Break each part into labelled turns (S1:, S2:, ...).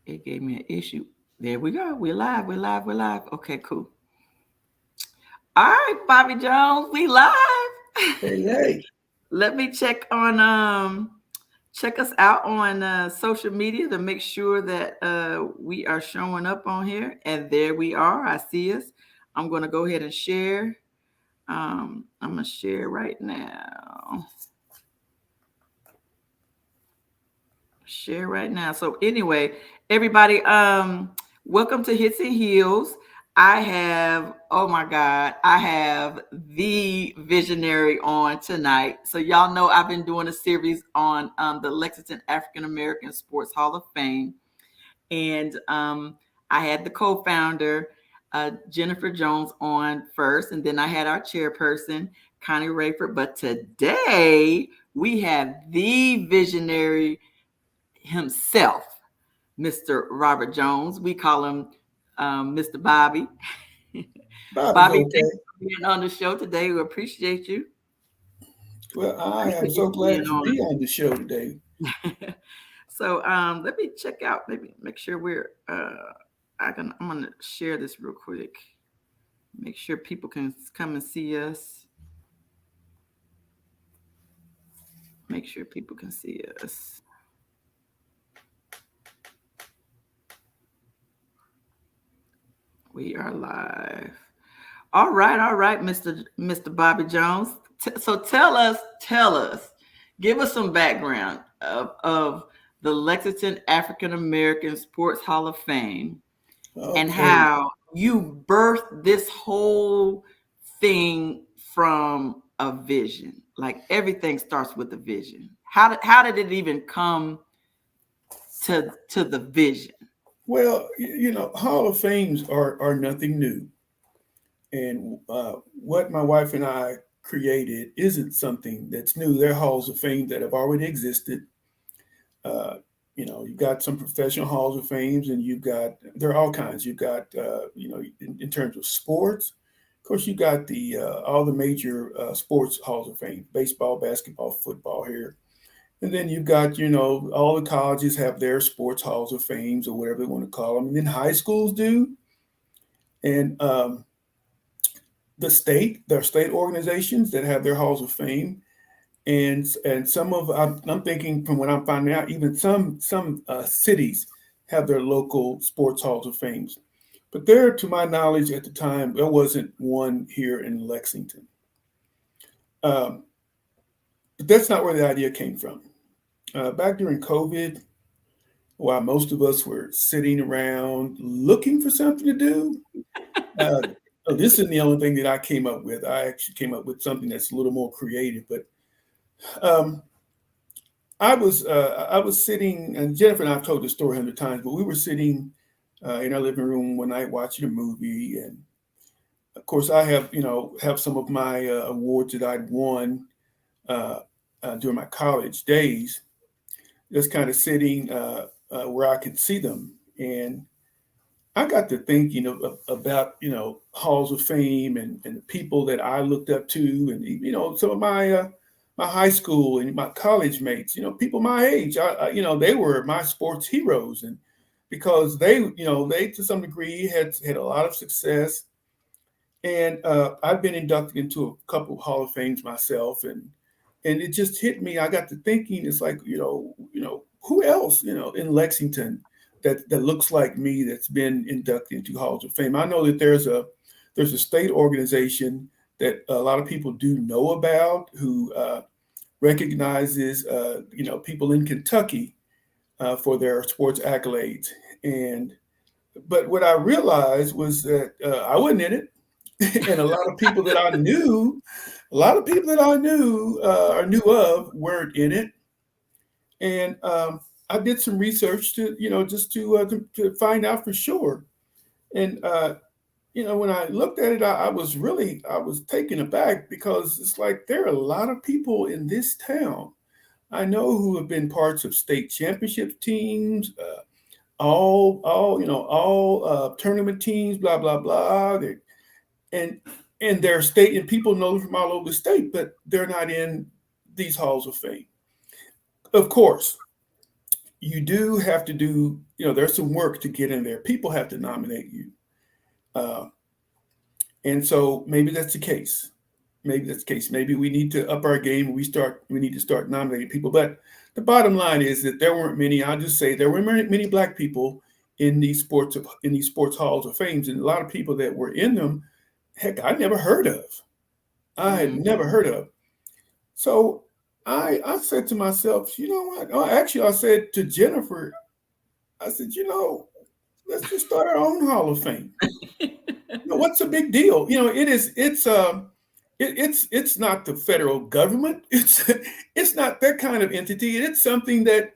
S1: It gave me an issue. There we go. We're live. We're live. We're live. Okay, cool. All right, Bobby Jones, we live.
S2: Hey, hey.
S1: Let me check us out on social media to make sure that we are showing up on here. And there we are. I see us. I'm going to go ahead and share. I'm going to share right now. Share right now. So anyway, everybody, welcome to Hits and Heels. I have, oh my God, I have the visionary on tonight. So y'all know I've been doing a series on the Lexington African American Sports Hall of Fame. And I had the co-founder, Jennifer Jones, on first, and then I had our chairperson, Connie Rayford. But today we have the visionary himself, Mr. Robert Jones. We call him Mr. Bobby.
S2: Bobby's
S1: Bobby, thank
S2: okay.
S1: you for being on the show today. We appreciate you.
S2: Well, I am
S1: Appreciate you
S2: so
S1: for being
S2: glad to be on the show today.
S1: on. So let me check out, maybe make sure we're I'm gonna share this real quick. Make sure people can come and see us. Make sure people can see us. We are live. All right, Mr. Bobby Jones. So tell us, give us some background of the Lexington African American Sports Hall of Fame and
S2: Okay.
S1: how you birthed this whole thing from a vision. Like everything starts with a vision. How did it even come to the vision?
S2: Well, Hall of Fames are nothing new. And what my wife and I created isn't something that's new. They're halls of fame that have already existed. Uh, you've got some professional halls of fames, and there are all kinds. You've got, in terms of sports, of course, you got the all the major sports halls of fame: baseball, basketball, football here. And then you've got, all the colleges have their sports halls of fames or whatever they want to call them. And then high schools do. And there are state organizations that have their halls of fame. And some of, I'm thinking from what I'm finding out, even some cities have their local sports halls of fames. But there, to my knowledge at the time, there wasn't one here in Lexington. Um, but that's not where the idea came from. Back during COVID, while most of us were sitting around looking for something to do. Uh, this isn't the only thing that I came up with. I actually came up with something that's a little more creative. But um, I was sitting, and Jennifer and I've told this story 100 times, but we were sitting in our living room one night watching a movie, and of course I have some of my awards that I'd won uh, during my college days, just kind of sitting where I could see them. And I got to thinking about halls of fame and the people that I looked up to, and some of my high school and my college mates, people my age. They were my sports heroes, and because they to some degree had a lot of success, and I've been inducted into a couple of Hall of Fames myself, and it just hit me. I got to thinking, it's like, who else, in Lexington that looks like me that's been inducted into Halls of Fame. I know that there's a state organization that a lot of people do know about, who recognizes people in Kentucky for their sports accolades. But what I realized was that I wasn't in it, and a lot of people that I knew, or knew of, weren't in it. And I did some research to, just to find out for sure. And when I looked at it, I was taken aback, because it's like there are a lot of people in this town I know who have been parts of state championship teams, all tournament teams, blah blah blah. And and their state, and people know them from all over the state, but they're not in these halls of fame. Of course, you do have to do, there's some work to get in there. People have to nominate you. Uh, and so maybe that's the case. Maybe that's the case. Maybe we need to up our game. We need to start nominating people. But the bottom line is that there weren't many. I'll just say there were many black people in these sports halls of fame, and a lot of people that were in them. Heck, I never heard of. I had never
S1: Mhm.
S2: heard of. So I said to myself, you know what? Oh, actually, I said to Jennifer, I said, let's just start our own Hall of Fame. What's the big deal? It's not the federal government. It's not that kind of entity. It's something that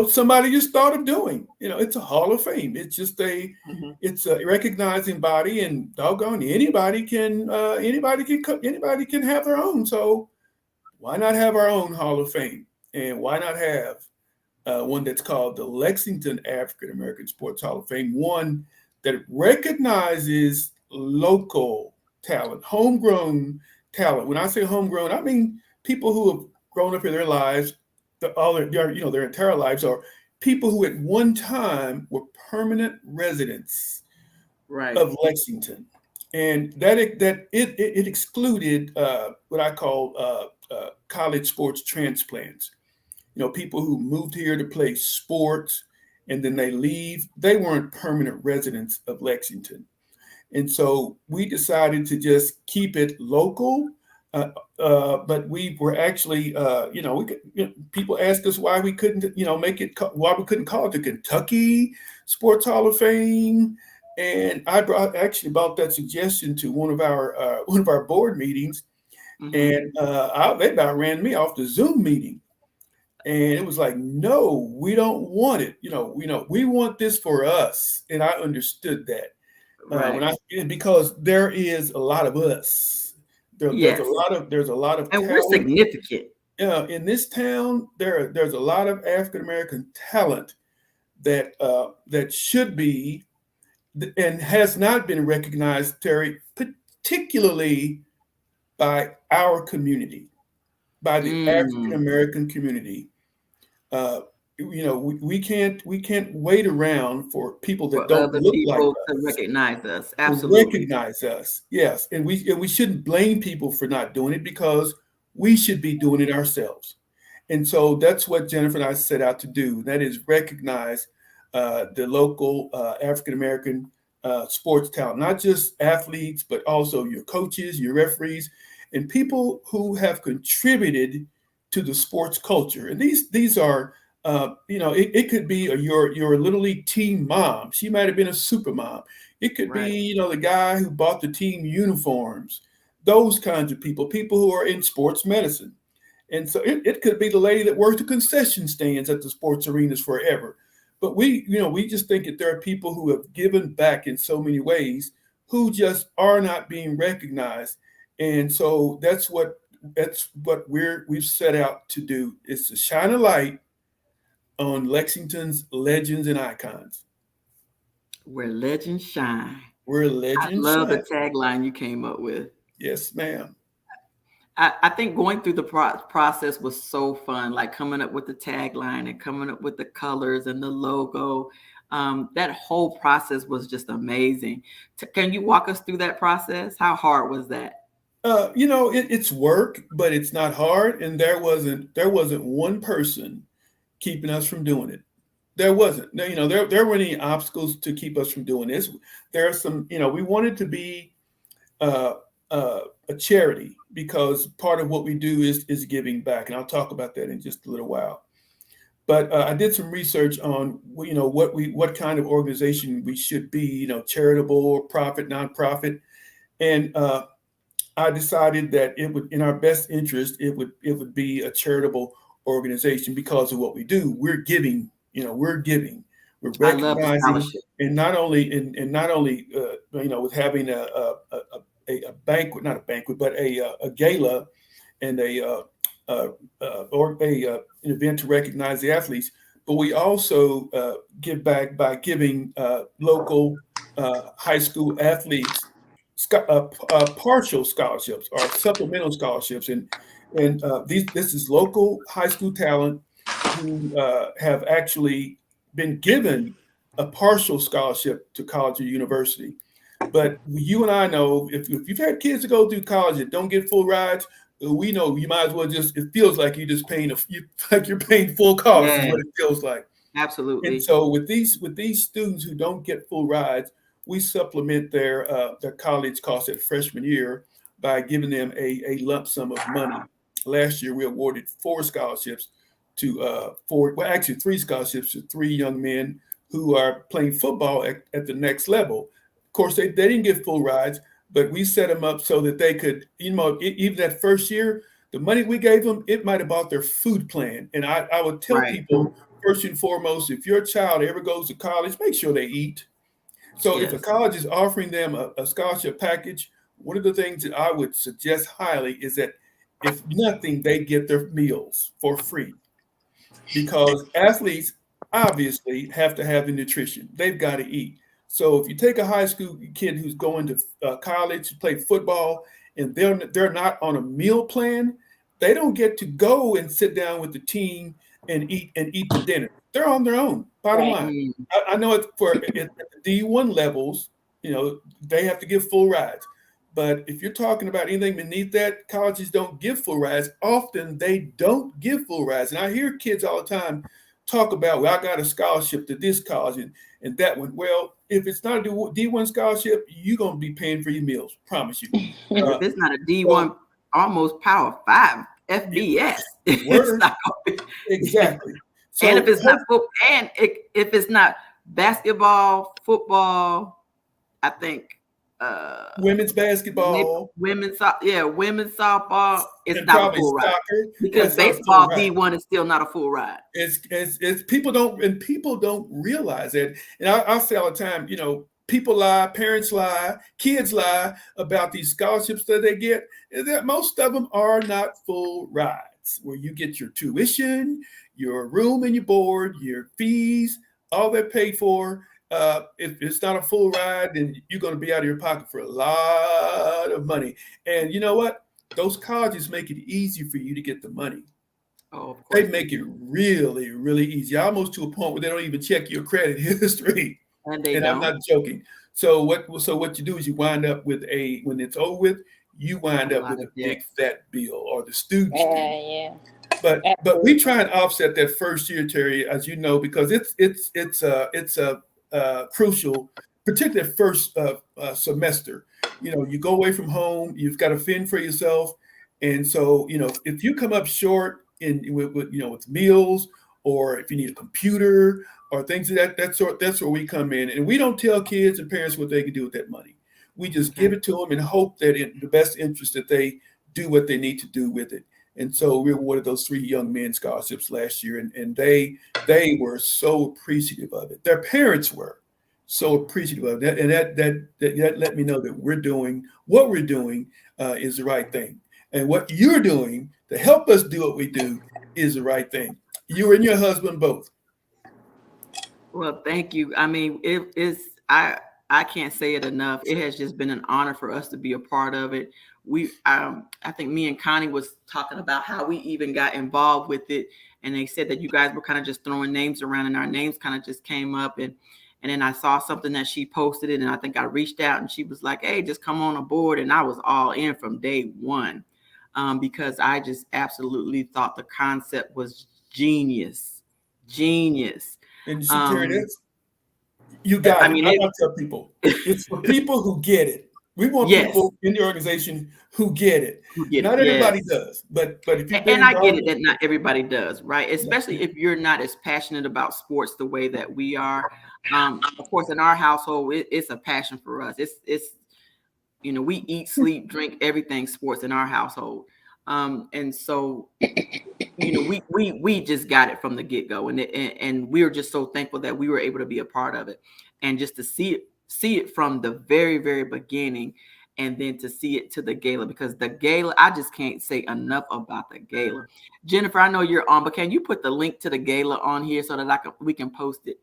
S2: somebody just thought of doing. It's a Hall of Fame.
S1: Mhm.
S2: It's a recognizing body, and doggone anybody can have their own. So why not have our own Hall of Fame? And why not have one that's called the Lexington African American Sports Hall of Fame, one that recognizes local talent, homegrown talent. When I say homegrown, I mean people who have grown up in their lives, their entire lives, or people who at one time were permanent residents
S1: Right.
S2: of Lexington, and it excluded what I call college sports transplants. People who moved here to play sports and then they leave, they weren't permanent residents of Lexington. And so we decided to just keep it local. Uh, but we were actually, people asked us why we couldn't, why we couldn't call it the Kentucky Sports Hall of Fame. And actually brought that suggestion to one of our board meetings,
S1: Mhm.
S2: and they about ran me off the Zoom meeting. And it was like, no, we don't want it. We want this for us. And I understood that
S1: Right.
S2: because there is a lot of us.
S1: Yes.
S2: There's a lot of
S1: And we're
S2: talent
S1: significant.
S2: in this town. There's a lot of African American talent that should be and has not been recognized, Terry, particularly by our community, by the African
S1: Mm.
S2: American community. uh, we can't wait around for people that
S1: For
S2: don't
S1: other
S2: look like
S1: people to
S2: us
S1: recognize us.
S2: to
S1: Absolutely.
S2: recognize us. Yes, and we shouldn't blame people for not doing it because we should be doing it ourselves. And so that's what Jennifer and I set out to do. That is recognize the local African American sports talent, not just athletes, but also your coaches, your referees, and people who have contributed to the sports culture. And these are, it could be your little league team mom. She might have been a super mom. It could
S1: Right.
S2: be, the guy who bought the team uniforms. Those kinds of people who are in sports medicine. And so it could be the lady that worked the concession stands at the sports arenas forever. But we just think that there are people who have given back in so many ways who just are not being recognized. And so that's what we've set out to do, is to shine a light on Lexington's legends and icons.
S1: Where legends shine.
S2: We're
S1: I
S2: legends
S1: love the
S2: shine.
S1: tagline you came up with.
S2: Yes, ma'am.
S1: I think going through the process was so fun, like coming up with the tagline and coming up with the colors and the logo. That whole process was just amazing. Can you walk us through that process? How hard was that?
S2: It's work, but it's not hard. And there wasn't one person keeping us from doing it. There wasn't. There weren't any obstacles to keep us from doing this. There are some. We wanted to be uh, a charity because part of what we do is giving back, and I'll talk about that in just a little while. But I did some research on what kind of organization we should be. Charitable, profit, nonprofit, and I decided that it would, in our best interest, it would be a charitable organization because of what we do. We're giving, we're giving, we're
S1: I love the
S2: recognizing,
S1: scholarship.
S2: and not only with having a banquet, not a banquet, but a gala and an event to recognize the athletes. But we also give back by giving local high school athletes partial scholarships or supplemental scholarships, and this is local high school talent who have actually been given a partial scholarship to college or university. But you and I know if you've had kids to go through college that don't get full rides, we know you might as well just. It feels like you're just paying like you're paying full cost is
S1: Yeah,
S2: what it feels like. And
S1: absolutely.
S2: so with these students who don't get full rides, we supplement their college costs at freshman year by giving them a lump sum of money. Last year, we awarded four scholarships to actually three scholarships to three young men who are playing football at the next level. Of course, they didn't get full rides, but we set them up so that they could, even that first year, the money we gave them, it might have bought their food plan. And I would tell
S1: Right.
S2: people, first and foremost, if your child ever goes to college, make sure they eat. So if a
S1: Yes.
S2: college is offering them a scholarship package, one of the things that I would suggest highly is that if nothing, they get their meals for free because athletes obviously have to have the nutrition. They've got to eat. So if you take a high school kid who's going to college to play football and they're not on a meal plan, they don't get to go and sit down with the team and eat the dinner. They're on their own. Bottom
S3: Right.
S2: line,
S1: Mm,
S2: I know it's for at the D1 levels, they have to give full rides. But if you're talking about anything beneath that, colleges don't give full rides. Often they don't give full rides. And I hear kids all the time talk about, well, I got a scholarship to this college and that one. Well, if it's not a D1 scholarship, you're going to be paying for your meals. Promise you.
S1: and if
S2: Uh,
S1: it's not a D1,
S2: so,
S1: almost Power Five
S2: yeah,
S1: FBS, it's
S2: word,
S1: not gonna be.
S2: exactly.
S1: And if
S2: So,
S1: it's not if it's not basketball, football, I think
S2: women's
S1: maybe
S2: basketball
S1: women's softball, it's
S2: and
S1: not a
S2: probably
S1: full ride
S2: soccer,
S1: because
S2: that's not a full
S1: baseball
S2: ride.
S1: D1 is still not a full ride.
S2: It's people don't realize it. And I say all the time, people lie, parents lie, kids lie about these scholarships that they get. And that most of them are not full rides, where you get your tuition, your room and your board, your fees, all that paid for. If it's not a full ride, then you're going to be out of your pocket for a lot of money. And you know what? Those colleges make it easy for you to get the money.
S1: Oh, of
S2: They
S1: course they
S2: make it
S1: do.
S2: really, really easy, almost to a point where they don't even check your credit history.
S1: And they
S2: And I'm
S1: don't.
S2: not joking. So what you do is you wind up with when it's over with, you
S1: A
S2: wind up
S1: lot
S2: with
S1: of
S2: a big
S1: debt.
S2: fat bill, or the students do.
S3: Yeah.
S2: But we
S3: Absolutely.
S2: try and offset that first year, Terry, as you know, because it's crucial, particularly first semester. You go away from home, you've got to fend for yourself, and so if you come up short with meals, or if you need a computer or things of that sort, that's where we come in, and we don't tell kids and parents what they can do with that money. We just
S1: Okay.
S2: give it to them and hope that in the best interest that they do what they need to do with it. And so we awarded those three young men scholarships last year, and they were so appreciative of it. Their parents were so appreciative of that, and that let me know that we're doing what we're doing is the right thing, and what you're doing to help us do what we do is the right thing. You and your husband both.
S1: Well, thank you. I mean, I can't say it enough. It has just been an honor for us to be a part of it. I think me and Connie was talking about how we even got involved with it, and they said that you guys were kind of just throwing names around, and our names kind of just came up, and then I saw something that she posted it, and I think I reached out, and she was like, "Hey, just come on aboard," and I was all in from day one, because I just absolutely thought the concept was genius, genius.
S2: And you see, Terry,
S1: Um,
S2: you got
S1: I
S2: it.
S1: mean,
S2: I tell people, it's for people who get it. We want
S1: yes,
S2: people in the organization who get it.
S1: you get it.
S2: Not everybody
S1: Yes.
S2: does, but if you've been
S1: And I get
S2: involved
S1: it
S2: with
S1: that not everybody does, right? Especially
S2: it,
S1: if you're not as passionate about sports the way that we are. Of course, in our household, it's a passion for us. It's we eat, sleep, drink everything sports in our household. And so we just got it from the get-go, and we were just so thankful that we were able to be a part of it, and just to see it from the very, very beginning, and then to see it to the gala, because the gala, I just can't say enough about the gala. Jennifer, I know you're on, but can you put the link to the gala on here so that we can post it?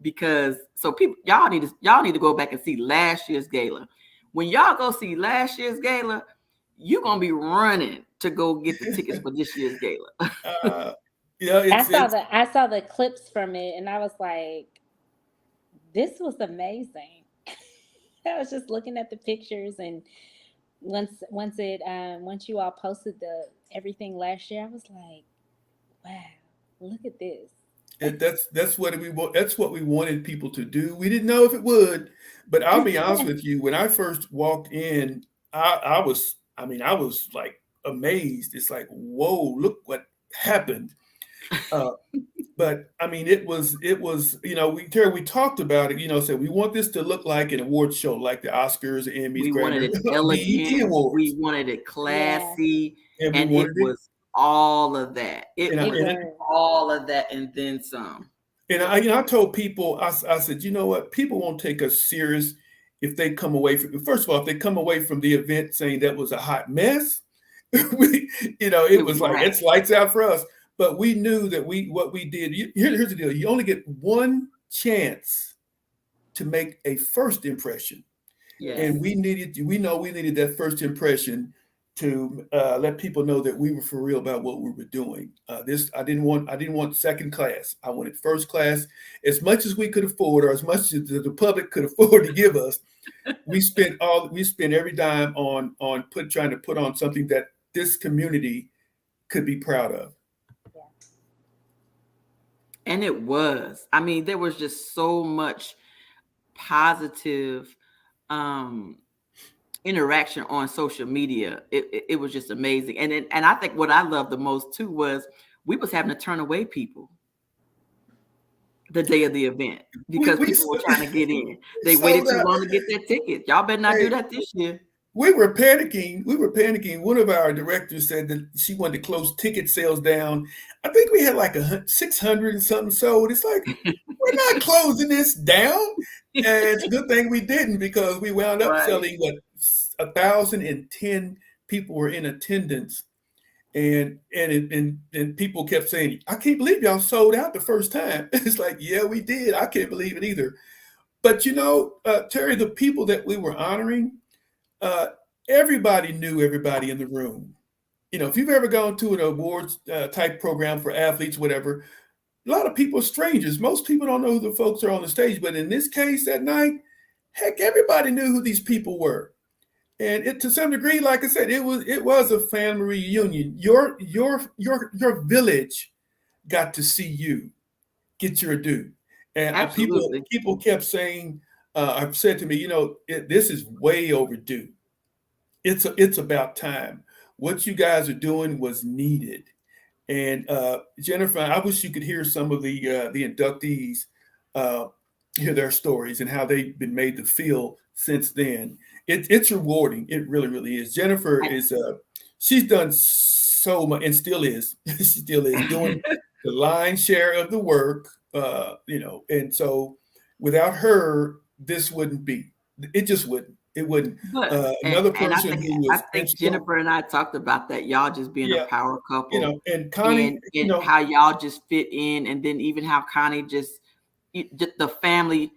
S1: Because so people, y'all need to go back and see last year's gala. When y'all go see last year's gala, you're gonna be running to go get the tickets for this year's gala.
S2: uh, Yeah, it's
S3: I saw the clips from it, and I was like, this was amazing. I was just looking at the pictures, and once you all posted the everything last year, I was like, wow, look at this.
S2: that's what we want. That's what we wanted people to do. We didn't know if it would, but I'll be honest with you. When I first walked in, I was, I mean, I was like amazed. It's like, whoa, look what happened. Uh, but I mean, it was, Terry, we talked about it. Said we want this to look like an award show, like the Oscars, the Emmys,
S1: We wanted
S2: Grammy,
S1: it
S2: BET
S1: elegant. We
S2: Awards,
S1: wanted it
S3: Yeah,
S1: classy,
S2: and we
S1: and it
S2: wanted it.
S1: was all of that.
S2: And
S1: It
S2: I,
S3: it
S1: was
S2: and
S3: was.
S1: all of that and then some.
S2: I told people, I said, you know what? People won't take us serious if they come away from, first of all, if they come away from the event saying that was a hot mess, it
S1: It was
S2: was like,
S1: right.
S2: it's lights out for us. But we knew that what we did, here's the deal. You only get one chance to make a first impression.
S1: Yes.
S2: And we know we needed that first impression to let people know that we were for real about what we were doing. This I didn't want second class. I wanted first class. As much as we could afford, or as much as the public could afford to give us, we spent every dime on trying to put on something that this community could be proud of.
S3: Yeah.
S1: And it was. I mean, there was just so much positive um interaction on social media. It was just amazing. And I think what I loved the most too was we was having to turn away people the day of the event
S2: We
S1: because
S2: we,
S1: people were trying to get in.
S2: we
S1: They waited
S2: sold
S1: too
S2: out.
S1: long to get their ticket. Y'all better not do
S2: Hey,
S1: that this year.
S2: we were panicking. We were panicking. One of our directors said that she wanted to close ticket sales down. I think we had like 600 and something sold. It's like, we're not closing this down. And it's a good thing we didn't, because we wound up
S1: Right.
S2: selling what 1,010 people were in attendance. And people kept saying, I can't believe y'all sold out the first time. It's like, yeah, we did. I can't believe it either. But Terry, the people that we were honoring, uh, everybody knew everybody in the room. If you've ever gone to an awards type program for athletes, whatever, a lot of people are strangers. Most people don't know who the folks are on the stage. But in this case, that night, heck, everybody knew who these people were. And to some degree, like I said, it was a family reunion. Your village got to see you get your due. And people
S1: Absolutely.
S2: people kept saying, I've said to me, this is way overdue. It's about time. What you guys are doing was needed. And Jennifer, I wish you could hear some of the inductees, uh, hear their stories and how they've been made to feel since then. It's rewarding. It really, really is. Jennifer is she's done so much, and still is. She still is doing the lion's share of the work. And so without her, this wouldn't be. It just wouldn't. It wouldn't.
S1: But
S2: Another
S1: and I
S2: person
S1: think
S2: who
S1: I
S2: was
S1: think
S2: instrumental.
S1: Jennifer and I talked about that. Y'all just being a
S2: Yeah,
S1: power couple,
S2: and Connie,
S1: and how y'all just fit in, and then even how Connie just the family.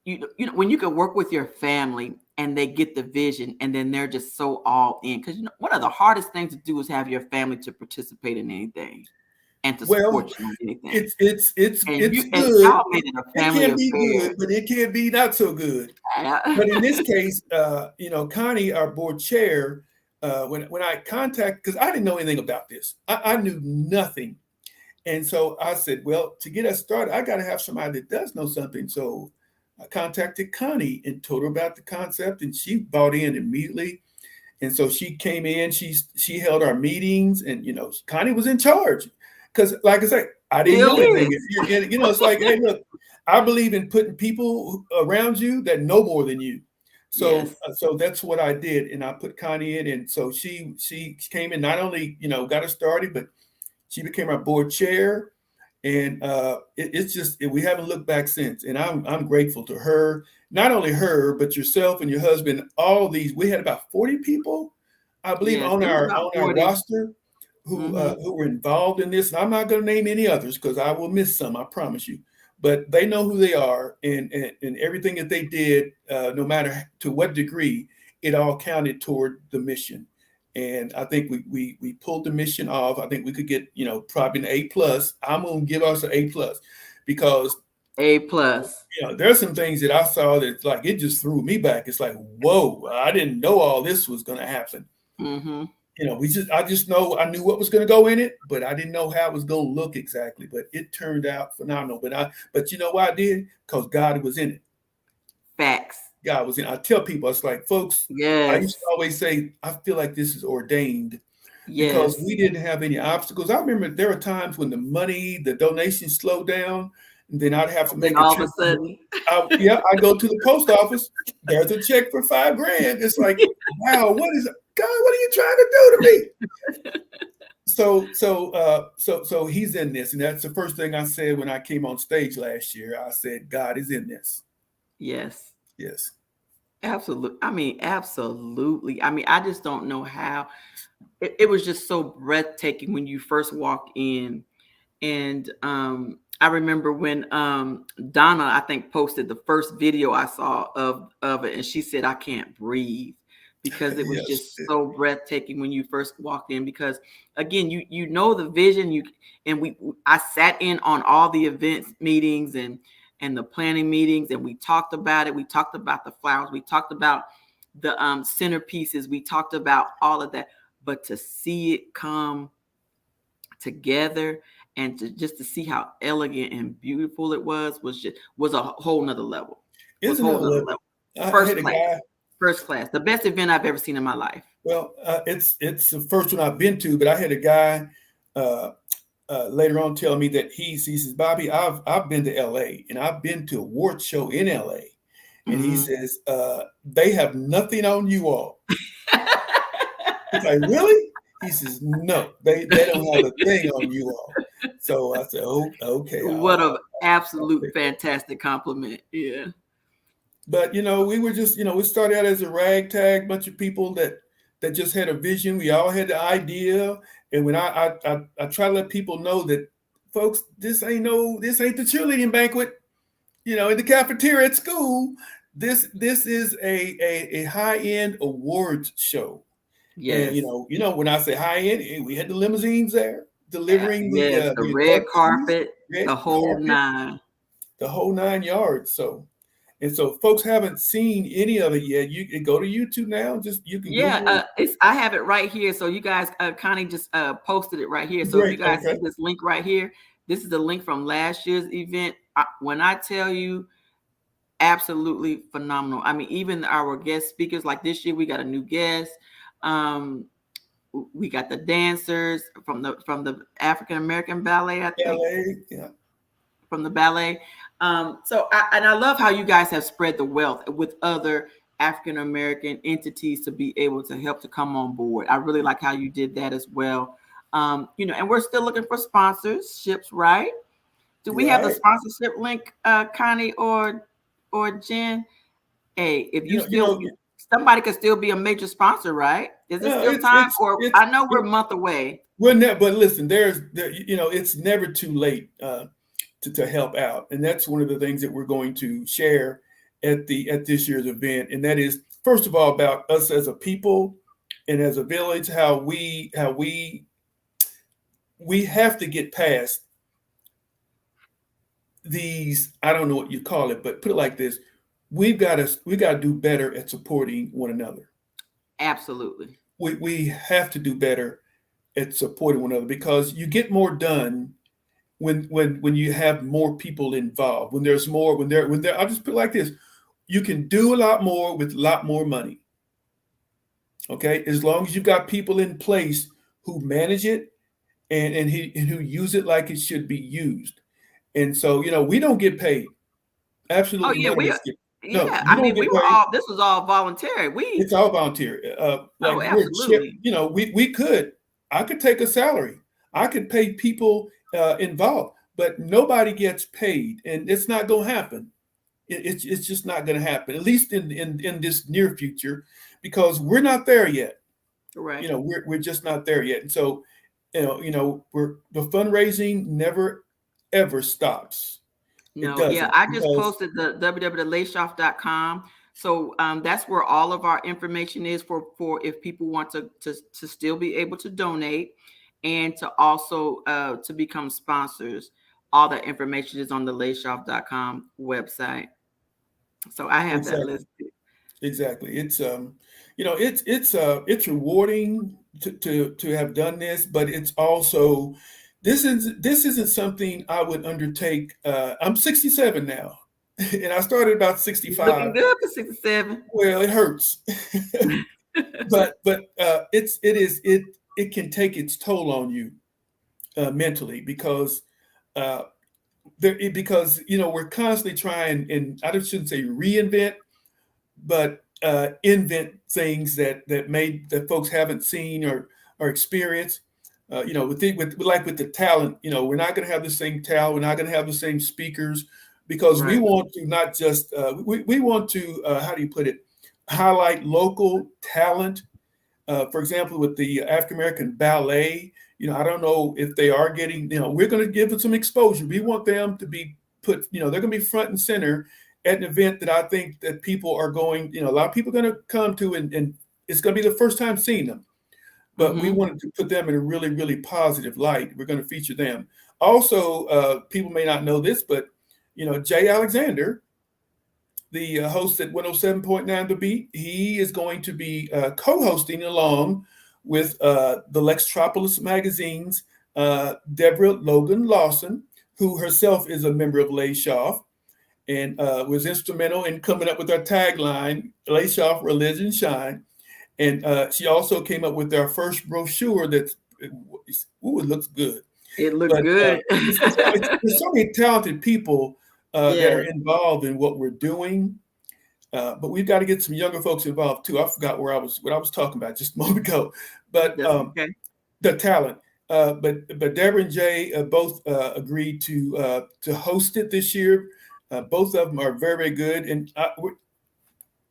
S1: You know when you can work with your family and they get the vision, and then they're just so all in. Because one of the hardest things to do is have your family to participate in anything and to
S2: well,
S1: support you on anything.
S2: it's
S1: And
S2: good.
S1: y'all made it a
S2: It
S1: family
S2: can be
S1: affair.
S2: good, but it can be not so good. But in this case, Connie, our board chair, when I contacted, because I didn't know anything about this, I knew nothing, and so I said, well, to get us started, I got to have somebody that does know something. So I contacted Connie and told her about the concept, and she bought in immediately. And so she came in, she held our meetings, and Connie was in charge. Because, like I said, I didn't
S1: Still
S2: know anything.
S1: is.
S2: It's like, hey, look, I believe in putting people around you that know more than you. So,
S1: Yes.
S2: so that's what I did, and I put Connie in, and so she came in. Not only got us started, but she became our board chair, and it's just we haven't looked back since. And I'm grateful to her, not only her, but yourself and your husband. All these, we had about 40 people, I believe,
S1: Yes.
S2: on
S1: It was
S2: our
S1: about
S2: on our
S1: 40.
S2: roster
S1: Hmm.
S2: who were involved in this. And I'm not going to name any others because I will miss some, I promise you. But they know who they are, and everything that they did, no matter to what degree, it all counted toward the mission. and I think we pulled the mission off. I think we could get, probably an A+. I'm gonna give us an A+, because
S1: A+.
S2: there's some things that I saw that, like, it just threw me back. It's like, whoa, I didn't know all this was gonna happen.
S1: Mm-hmm.
S2: I just know I knew what was going to go in it, but I didn't know how it was going to look exactly. But it turned out phenomenal. But you know why I did? Because God was in it.
S1: Facts.
S2: God was in it. I tell people, it's like, folks, I used
S1: Yes.
S2: to always say, I feel like this is ordained, because
S1: Yes.
S2: we didn't have any obstacles. I remember there were times when the donations slowed down, and then I'd have to
S1: Then
S2: make a
S1: all of
S2: trip.
S1: a sudden,
S2: I go to the post office. There's a check for $5,000. It's like, wow, God? What are you trying to do to me? So he's in this, and that's the first thing I said when I came on stage last year. I said, God is in this.
S1: yes.
S2: Yes.
S1: Absolutely. I mean, absolutely. I mean, I just don't know how it was just so breathtaking when you first walked in. And I remember when Donna, I think, posted the first video I saw of it, and she said, I can't breathe, because it was
S2: Yes.
S1: just so breathtaking when you first walked in. Because again, you know the vision, I sat in on all the events meetings and the planning meetings, and we talked about it. We talked about the flowers, we talked about the centerpieces, we talked about all of that. But to see it come together, and to see how elegant and beautiful it was a whole nother level. Was a
S2: Isn't
S1: whole
S2: that
S1: nother
S2: lovely?
S1: level.
S2: I
S1: First
S2: had a
S1: class.
S2: guy.
S1: First class. The best event I've ever seen in my life.
S2: Well, it's the first one I've been to, but I had a guy uh, later on tell me that he says, Bobby, I've been to L.A. and I've been to award show in L.A. And he
S1: Mm-hmm.
S2: says, they have nothing on you all. It's like, really? He says, no, they don't have a thing on you all. So I said, oh, okay.
S1: What an
S2: I'll
S1: absolute
S2: take that.
S1: fantastic compliment. Yeah.
S2: But we were just, we started out as a ragtag bunch of people that just had a vision. We all had the idea. And when I try to let people know that, folks, this ain't the cheerleading banquet, in the cafeteria at school. This is a high-end awards show. And
S1: Yes.
S2: when I say high-end, we had the limousines there delivering
S1: Yes. The
S2: the
S1: red
S2: inductees,
S1: carpet,
S2: red
S1: the whole
S2: carpet,
S1: nine.
S2: the whole 9 yards. So folks haven't seen any of it yet. You can go to YouTube now. Just you can
S1: Yeah,
S2: Google it.
S1: I have it right here. So you guys, Connie just posted it right here. So if you
S2: Great.
S1: guys see
S2: Okay.
S1: this link right here, this is the link from last year's event. When I tell you, absolutely phenomenal. I mean, even our guest speakers, like this year, we got a new guest. Um, we got the dancers from the African American ballet, I think,
S2: LA. Yeah.
S1: from the ballet. I love how you guys have spread the wealth with other African American entities to be able to help to come on board. I really like how you did that as well. And we're still looking for sponsorships, right? Do we have the
S2: Right.
S1: sponsorship link, Connie or Jen? Hey, if
S2: You
S1: you
S2: know. You know.
S1: still somebody could still be a major sponsor, right? Is it
S2: No.
S1: still
S2: It's
S1: time?
S2: it's
S1: Or
S2: it's
S1: I know we're
S2: it,
S1: a month away.
S2: but listen, it's never too late to help out, and that's one of the things that we're going to share at this year's event, and that is, first of all, about us as a people and as a village, how we have to get past these, I don't know what you call it, but put it like this: we got to do better at supporting one another.
S1: Absolutely.
S2: We have to do better at supporting one another, because you get more done when you have more people involved. When there's more, when there, I'll just put it like this: you can do a lot more with a lot more money. Okay, as long as you've got people in place who manage it, and who use it like it should be used. And so, we don't get paid.
S1: Oh
S2: Absolutely
S1: yeah,
S2: none of us get. No,
S1: yeah.
S2: you
S1: I
S2: don't
S1: mean,
S2: get paid.
S1: this was all voluntary.
S2: It's all volunteer.
S1: Oh,
S2: Like we're chip.
S1: absolutely.
S2: I could take a salary. I could pay people involved, but nobody gets paid, and it's not going to happen. It's just not going to happen. At least in this near future, because we're not there yet.
S1: Right.
S2: We're just not there yet. And so, we're the fundraising never ever stops. It
S1: No, yeah,
S2: doesn't,
S1: I just
S2: because
S1: posted the www.layshoff.com. So that's where all of our information is for if people want to still be able to donate and to also to become sponsors. All that information is on the layshoff.com website. So I have that
S2: Exactly.
S1: listed.
S2: Exactly. It's it's rewarding to have done this, but it's also this isn't something I would undertake. I'm 67 now, and I started about
S1: You're looking
S2: 65.
S1: good for 67.
S2: Well, it hurts, but it can take its toll on you mentally because uh, because we're constantly trying, and I shouldn't say reinvent, but invent things that folks haven't seen or experienced. With the talent, we're not going to have the same talent. We're not going to have the same speakers because we
S1: Right.
S2: want to not just we want to how do you put it, highlight local talent. For example, with the African American Ballet, I don't know if they are getting. We're going to give them some exposure. We want them to be put. They're going to be front and center at an event that I think that people are going. A lot of people are going to come to, and it's going to be the first time seeing them. But we
S1: Mm-hmm.
S2: wanted to put them in a really, really positive light. We're going to feature them. Also, people may not know this, but Jay Alexander, the host at 107.9 The Beat, he is going to be co-hosting along with the Lextropolis magazine's Deborah Logan Lawson, who herself is a member of Layshoff and was instrumental in coming up with our tagline, Layshoff Religion Shine. And she also came up with our first brochure that's, ooh, it looks good.
S1: It looked
S2: But
S1: good.
S2: there's so many talented people that are
S1: Yes,
S2: involved in what we're doing. But we've got to get some younger folks involved too. I forgot what I was talking about just a moment ago. But
S1: that's okay.
S2: the talent. But Deborah and Jay both agreed to host it this year. Both of them are very, very good, and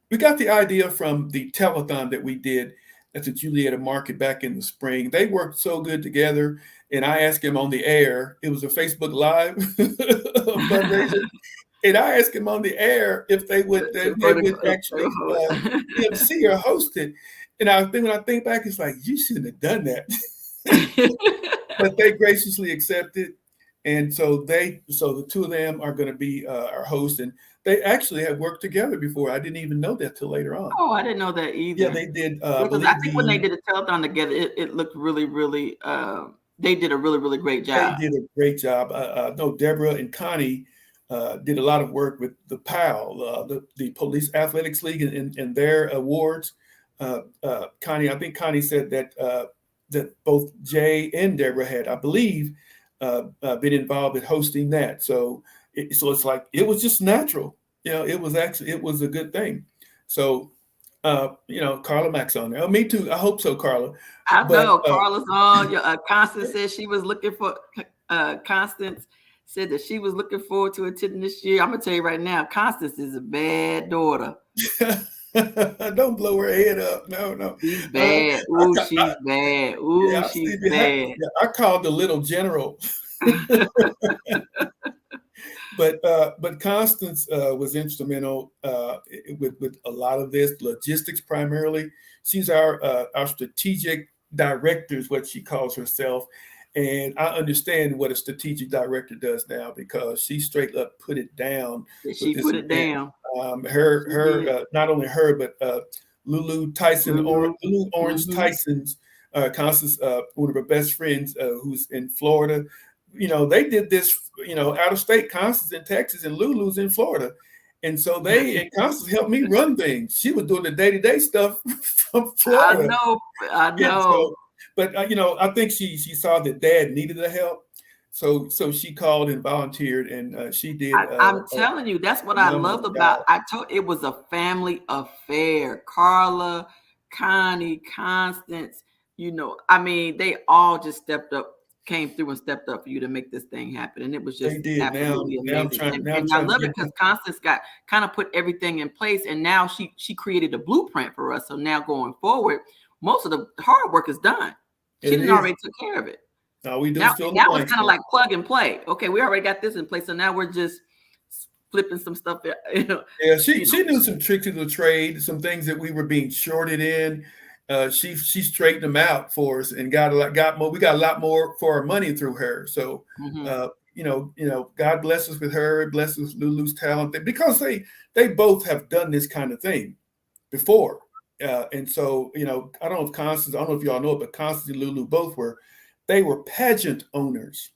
S2: we got the idea from the telethon that we did at the Julietta Market back in the spring. They worked so good together, and I asked him on the air. It was a Facebook Live fundraiser, and I asked him on the air if they
S1: For
S2: would actually
S1: the
S2: MC or host it. And when I think back, it's like you shouldn't have done that, but they graciously accepted. And so the two of them are going to be our hosts, and they actually have worked together before. I didn't even know that till later on.
S1: Oh, I didn't know that
S2: Yeah,
S1: either.
S2: they did. I
S1: Because I
S2: believe
S1: think when they did a telethon together, it looked really, really. They did a really, really great
S2: they
S1: job.
S2: did a great job. No, Deborah and Connie did a lot of work with the PAL, the Police Athletics League, and their awards. Connie, I think Connie said that both Jay and Deborah had, I believe, been involved in hosting that. So it's like it was just natural. It was a good thing. So Carla Mack's on there. Oh, me too. I hope so, Carla.
S1: I
S2: But
S1: know Carla's on. Constance said she was looking for. Constance said that she was looking forward to attending this year. I'm gonna tell you right now, Constance is a bad daughter.
S2: don't blow her head up. No, no.
S1: She's
S2: Uh,
S1: bad.
S2: I,
S1: Ooh,
S2: ca-
S1: she's bad.
S2: yeah,
S1: Ooh,
S2: I see
S1: she's
S2: behind.
S1: bad.
S2: Yeah, I called the little general. But Constance was instrumental with a lot of this logistics primarily. She's our strategic director is what she calls herself, and I understand what a strategic director does now because she straight up put it down with
S1: She
S2: this
S1: put it
S2: event.
S1: down. She
S2: Her
S1: did.
S2: not only her but
S1: Lulu.
S2: Lulu Orange
S1: Mm-hmm.
S2: Tyson's Constance, one of her best friends who's in Florida. They did this, out of state. Constance in Texas and Lulu's in Florida. And so and Constance helped me run things. She was doing the day-to-day stuff from
S1: I
S2: Florida.
S1: know. I
S2: And
S1: know.
S2: so, but I think she saw that Dad needed the help. So she called and volunteered, and she did
S1: I'm
S2: a
S1: telling you, that's what I
S2: phenomenal
S1: loved about.
S2: job.
S1: I told it was a family affair. Carla, Connie, Constance. I mean, they all just stepped up, came through and stepped up for you to make this thing happen, and it was
S2: They
S1: just
S2: did.
S1: absolutely amazing.
S2: Now I'm
S1: And I
S2: trying to
S1: love it
S2: get
S1: because
S2: them.
S1: Constance got kind of put everything in place, and now she created a blueprint for us. So now going forward, most of the hard work is done. She
S2: It
S1: didn't
S2: is.
S1: already took care of it.
S2: All we do
S1: Now,
S2: is fill in the
S1: now it's
S2: blanks
S1: kind of
S2: now.
S1: like plug and play. Okay, we already got this in place, so now we're just flipping some stuff,
S2: Yeah,
S1: you
S2: she
S1: know.
S2: knew some tricks of the trade, some things that we were being shorted in. She straightened them out for us and got more. We got a lot more for our money through her. So
S1: Mhm.
S2: God bless us with her, bless us with Lulu's talent because they both have done this kind of thing before. And so I don't know if Constance, I don't know if y'all know it, but Constance and Lulu both they were pageant owners.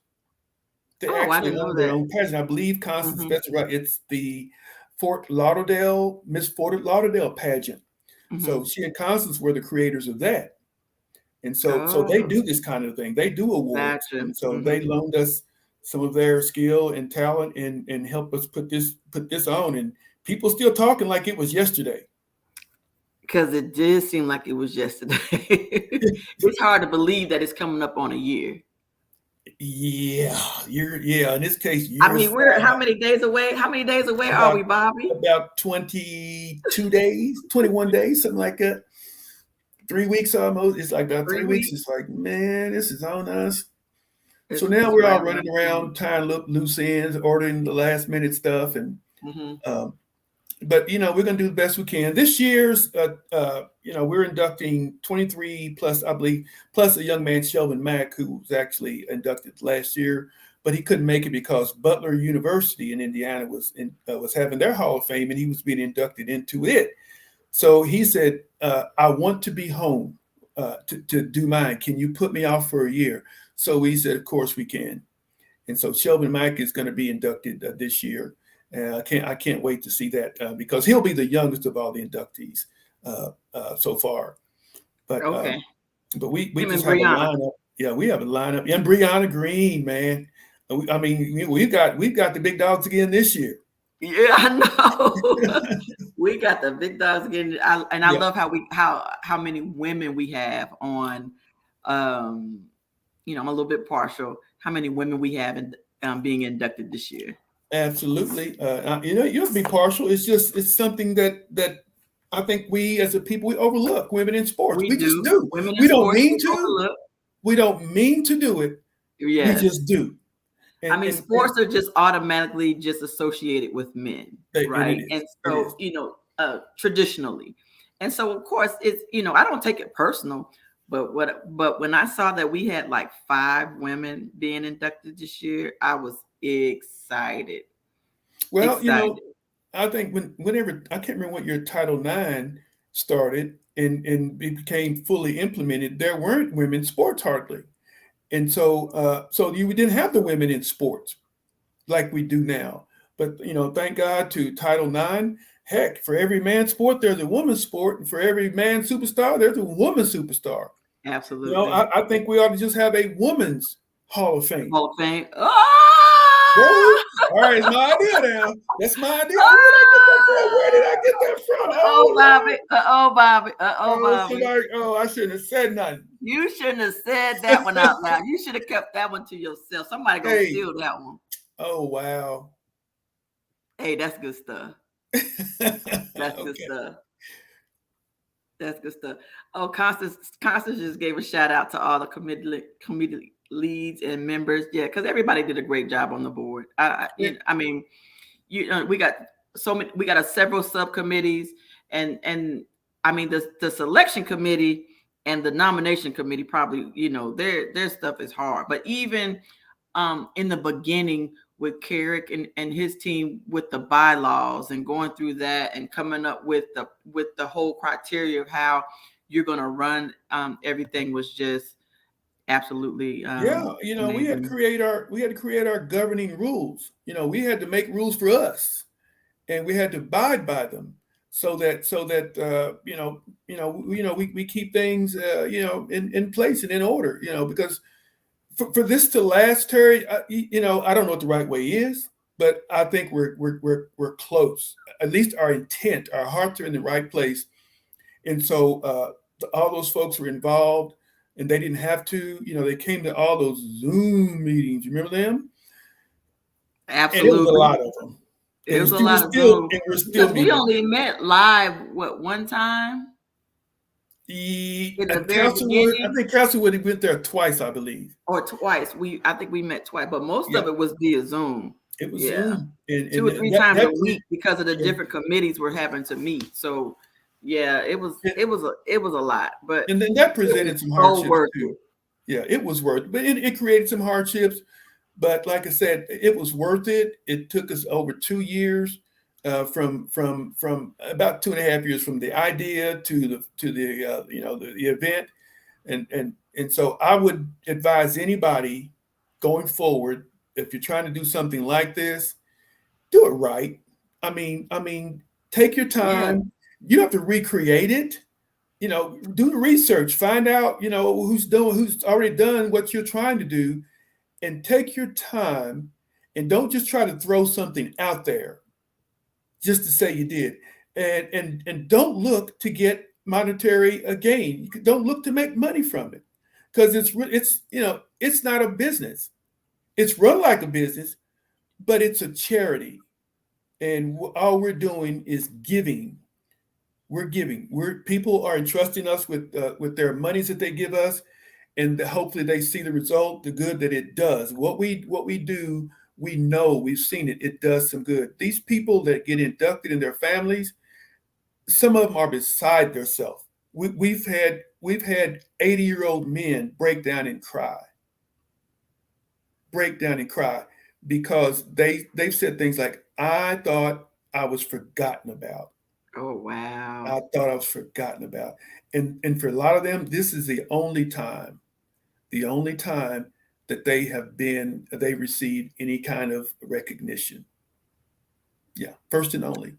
S2: They
S1: Oh, I
S2: actually
S1: didn't know
S2: own their
S1: that.
S2: own pageant. I believe Constance,
S1: Mhm.
S2: that's right. It's the Miss Fort Lauderdale pageant. So
S1: Mhm.
S2: she and Constance were the creators of that. And so they
S1: Oh,
S2: do this kind of thing. They do awards.
S1: gotcha.
S2: And so they
S1: Mhm.
S2: loaned us some of their skill and talent and help us put this on. And people still talking like it was yesterday.
S1: Because it did seem like it was yesterday. It's hard to believe that it's coming up on a year.
S2: Yeah, in this case,
S1: I
S2: years
S1: mean,
S2: fly
S1: we're how
S2: by.
S1: many days away? How many days away are
S2: About
S1: we, Bobby?
S2: about 22 days, 21 days, something like that. 3 weeks almost. It's like about 3 weeks.
S1: 3 weeks?
S2: It's like, man, this is on us. So now
S1: It's
S2: we're
S1: right
S2: all
S1: around
S2: running
S1: the corner.
S2: around, tying up loose ends, ordering the last minute stuff, and
S1: Mhm.
S2: um, but we're gonna do the best we can. This year's, we're inducting 23 plus, I believe, plus a young man, Shelvin Mack, who was actually inducted last year, but he couldn't make it because Butler University in Indiana was having their Hall of Fame, and he was being inducted into it. So he said, I want to be home to do mine. Can you put me off for a year? So we said, of course we can. And so Shelvin Mack is going to be inducted this year. I can't wait to see that because he'll be the youngest of all the inductees so far. But
S1: Okay.
S2: we
S1: Him and
S2: just have a
S1: Brianna.
S2: lineup. Yeah, we have a lineup. And Brianna Green, man. I mean, we've got the big dogs again this year.
S1: Yeah, I know. We got the big dogs again, and I
S2: Yeah,
S1: love how many women we have on. Um, I'm a little bit partial. How many women we have in, being inducted this year?
S2: absolutely. You have to be partial. It's something that I think we as a people we overlook women in sports.
S1: We
S2: We just
S1: do.
S2: do.
S1: Women in
S2: We don't
S1: sports,
S2: mean
S1: we
S2: to.
S1: overlook.
S2: We don't mean to do it. We
S1: Yes.
S2: just do.
S1: I
S2: And
S1: mean,
S2: and and,
S1: sports are just automatically just associated with men,
S2: and it
S1: right?
S2: is.
S1: And
S2: It is.
S1: so, traditionally. And so of course it's, I don't take it personal, but when I saw that we had like 5 women being inducted this year, I was excited.
S2: Well,
S1: Excited.
S2: I think whenever I can't remember what year Title IX started and it became fully implemented, there weren't women sports hardly. And so you didn't have the women in sports like we do now. But thank God to Title IX. Heck, for every man sport, there's a woman sport, and for every man superstar, there's a woman superstar.
S1: Absolutely.
S2: I think we ought to just have a woman's Hall of Fame.
S1: Hall of Fame.
S2: Whoa!
S1: Oh!
S2: All right, it's my idea now. That's my idea. Oh, where did I get that from? Where did I get that from?
S1: Oh,
S2: Oh
S1: Bobby.
S2: Lord!
S1: Oh, Bobby. Oh,
S2: Oh,
S1: Bobby.
S2: somebody! Oh, I shouldn't have said nothing.
S1: You shouldn't have said that one out loud. You should have kept that one to yourself. Somebody gonna
S2: Hey!
S1: steal that one.
S2: Oh wow!
S1: Hey, that's good stuff. That's good
S2: Okay.
S1: stuff. That's good stuff. Oh, Constance just gave a shout out to all the committee leads and members. Yeah, because everybody did a great job on the board. I mean, we got so many. We got several subcommittees, and I mean the selection committee and the nomination committee probably their stuff is hard, but even in the beginning with Carrick and his team with the bylaws and going through that and coming up with the whole criteria of how you're going to run everything was just absolutely
S2: Yeah,
S1: amazing.
S2: we had to create our governing rules. We had to make rules for us, and we had to abide by them, so that we keep things in place and in order. Because for this to last, Terry, I don't know what the right way is, but I think we're close. At least our intent, our hearts are in the right place, and so all those folks were involved, and they didn't have to. They came to all those Zoom meetings. You remember them? And it was a
S1: Absolutely.
S2: lot of them.
S1: It was a
S2: We're
S1: lot of
S2: still
S1: Zoom
S2: and we're still
S1: because we
S2: meeting.
S1: only met live one time in the very
S2: Castlewood, I
S1: beginning
S2: think Castlewood he went there twice, I believe.
S1: or twice. I think we met twice, but most
S2: Yeah,
S1: of it was via Zoom.
S2: It was
S1: Yeah.
S2: Zoom,
S1: Two or
S2: and
S1: three
S2: that
S1: times a
S2: that
S1: week because of the
S2: yeah,
S1: different committees we're having to meet. So yeah,
S2: it,
S1: it was a lot, but
S2: and then that
S1: it was
S2: presented some
S1: so
S2: hardships
S1: worth
S2: too.
S1: it.
S2: Yeah, it was worth, but it created some hardships. But like I said, it was worth it. It took us over 2 years, from about 2.5 years from the idea to the event, and so I would advise anybody going forward, if you're trying to do something like this, do it right. I mean, take your
S1: Yeah.
S2: time. You don't have to recreate it. Do the research, find out, who's already done what you're trying to do, and take your time, and don't just try to throw something out there just to say you did. And don't look to get monetary gain. Don't look to make money from it, because it's not a business. It's run like a business, but it's a charity, and all we're doing is giving. We're giving. We're People are entrusting us with their monies that they give us, and hopefully they see the result, the good that it does. What we do, we know, we've seen it. It does some good. These people that get inducted in their families, some of them are beside themselves. We've had 80-year-old men break down and cry, because they've said things like, "I thought I was forgotten about.
S1: Oh wow.
S2: I thought I was forgotten about." And for a lot of them, this is the only time that they received any kind of recognition. Yeah, first and only.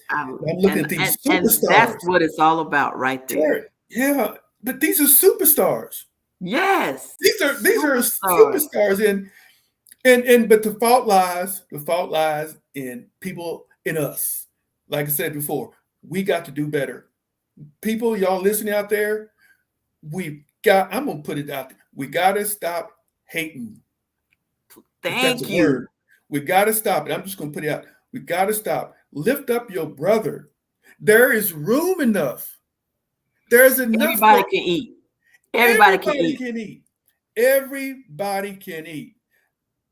S2: I'm looking at these
S1: And that's
S2: superstars.
S1: what it's all about right there.
S2: Sure, yeah, but these are superstars.
S1: Yes.
S2: These are
S1: Superstars.
S2: superstars, and but the fault lies in people, in us. Like I said before, we got to do better. People, y'all listening out there, I'm gonna put it out there. We gotta stop hating, if that's a
S1: Thank you.
S2: word. We got to stop it. I'm just going to put it out. We got to stop. Lift up your brother. There is room enough. There's enough
S1: Everybody
S2: for
S1: can eat. Everybody can
S2: everybody
S1: eat.
S2: can eat. Everybody can eat.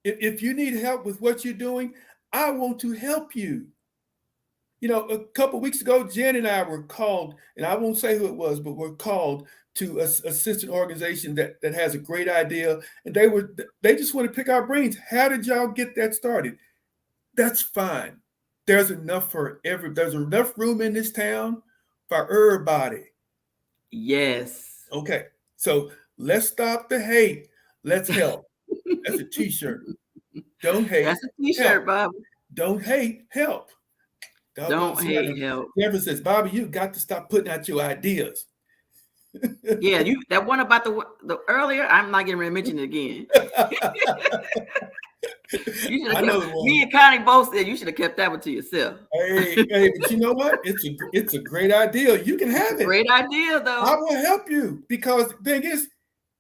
S2: If you need help with what you're doing, I want to help you. A couple weeks ago, Jen and I were called, and I won't say who it was, but we're called to assist an organization that has a great idea, and they just want to pick our brains. How did y'all get that started? That's fine. There's enough room in this town for everybody.
S1: Yes.
S2: Okay, so let's stop the hate. Let's help. That's a T-shirt. Don't hate,
S1: That's a t-shirt,
S2: help.
S1: Bob.
S2: Don't hate, help. Doggone
S1: Don't
S2: somebody.
S1: hate help.
S2: Never says, Bobby, you got to stop putting out your ideas.
S1: Yeah, you that one about the earlier. I'm not getting ready to mention it again. You should have
S2: I
S1: kept.
S2: know the
S1: Me
S2: one.
S1: and Connie both said you should have kept that one to yourself.
S2: Hey, but you know what? It's a great idea. You can
S1: It's a
S2: have it.
S1: great idea,
S2: I
S1: though.
S2: will help you, because the thing is,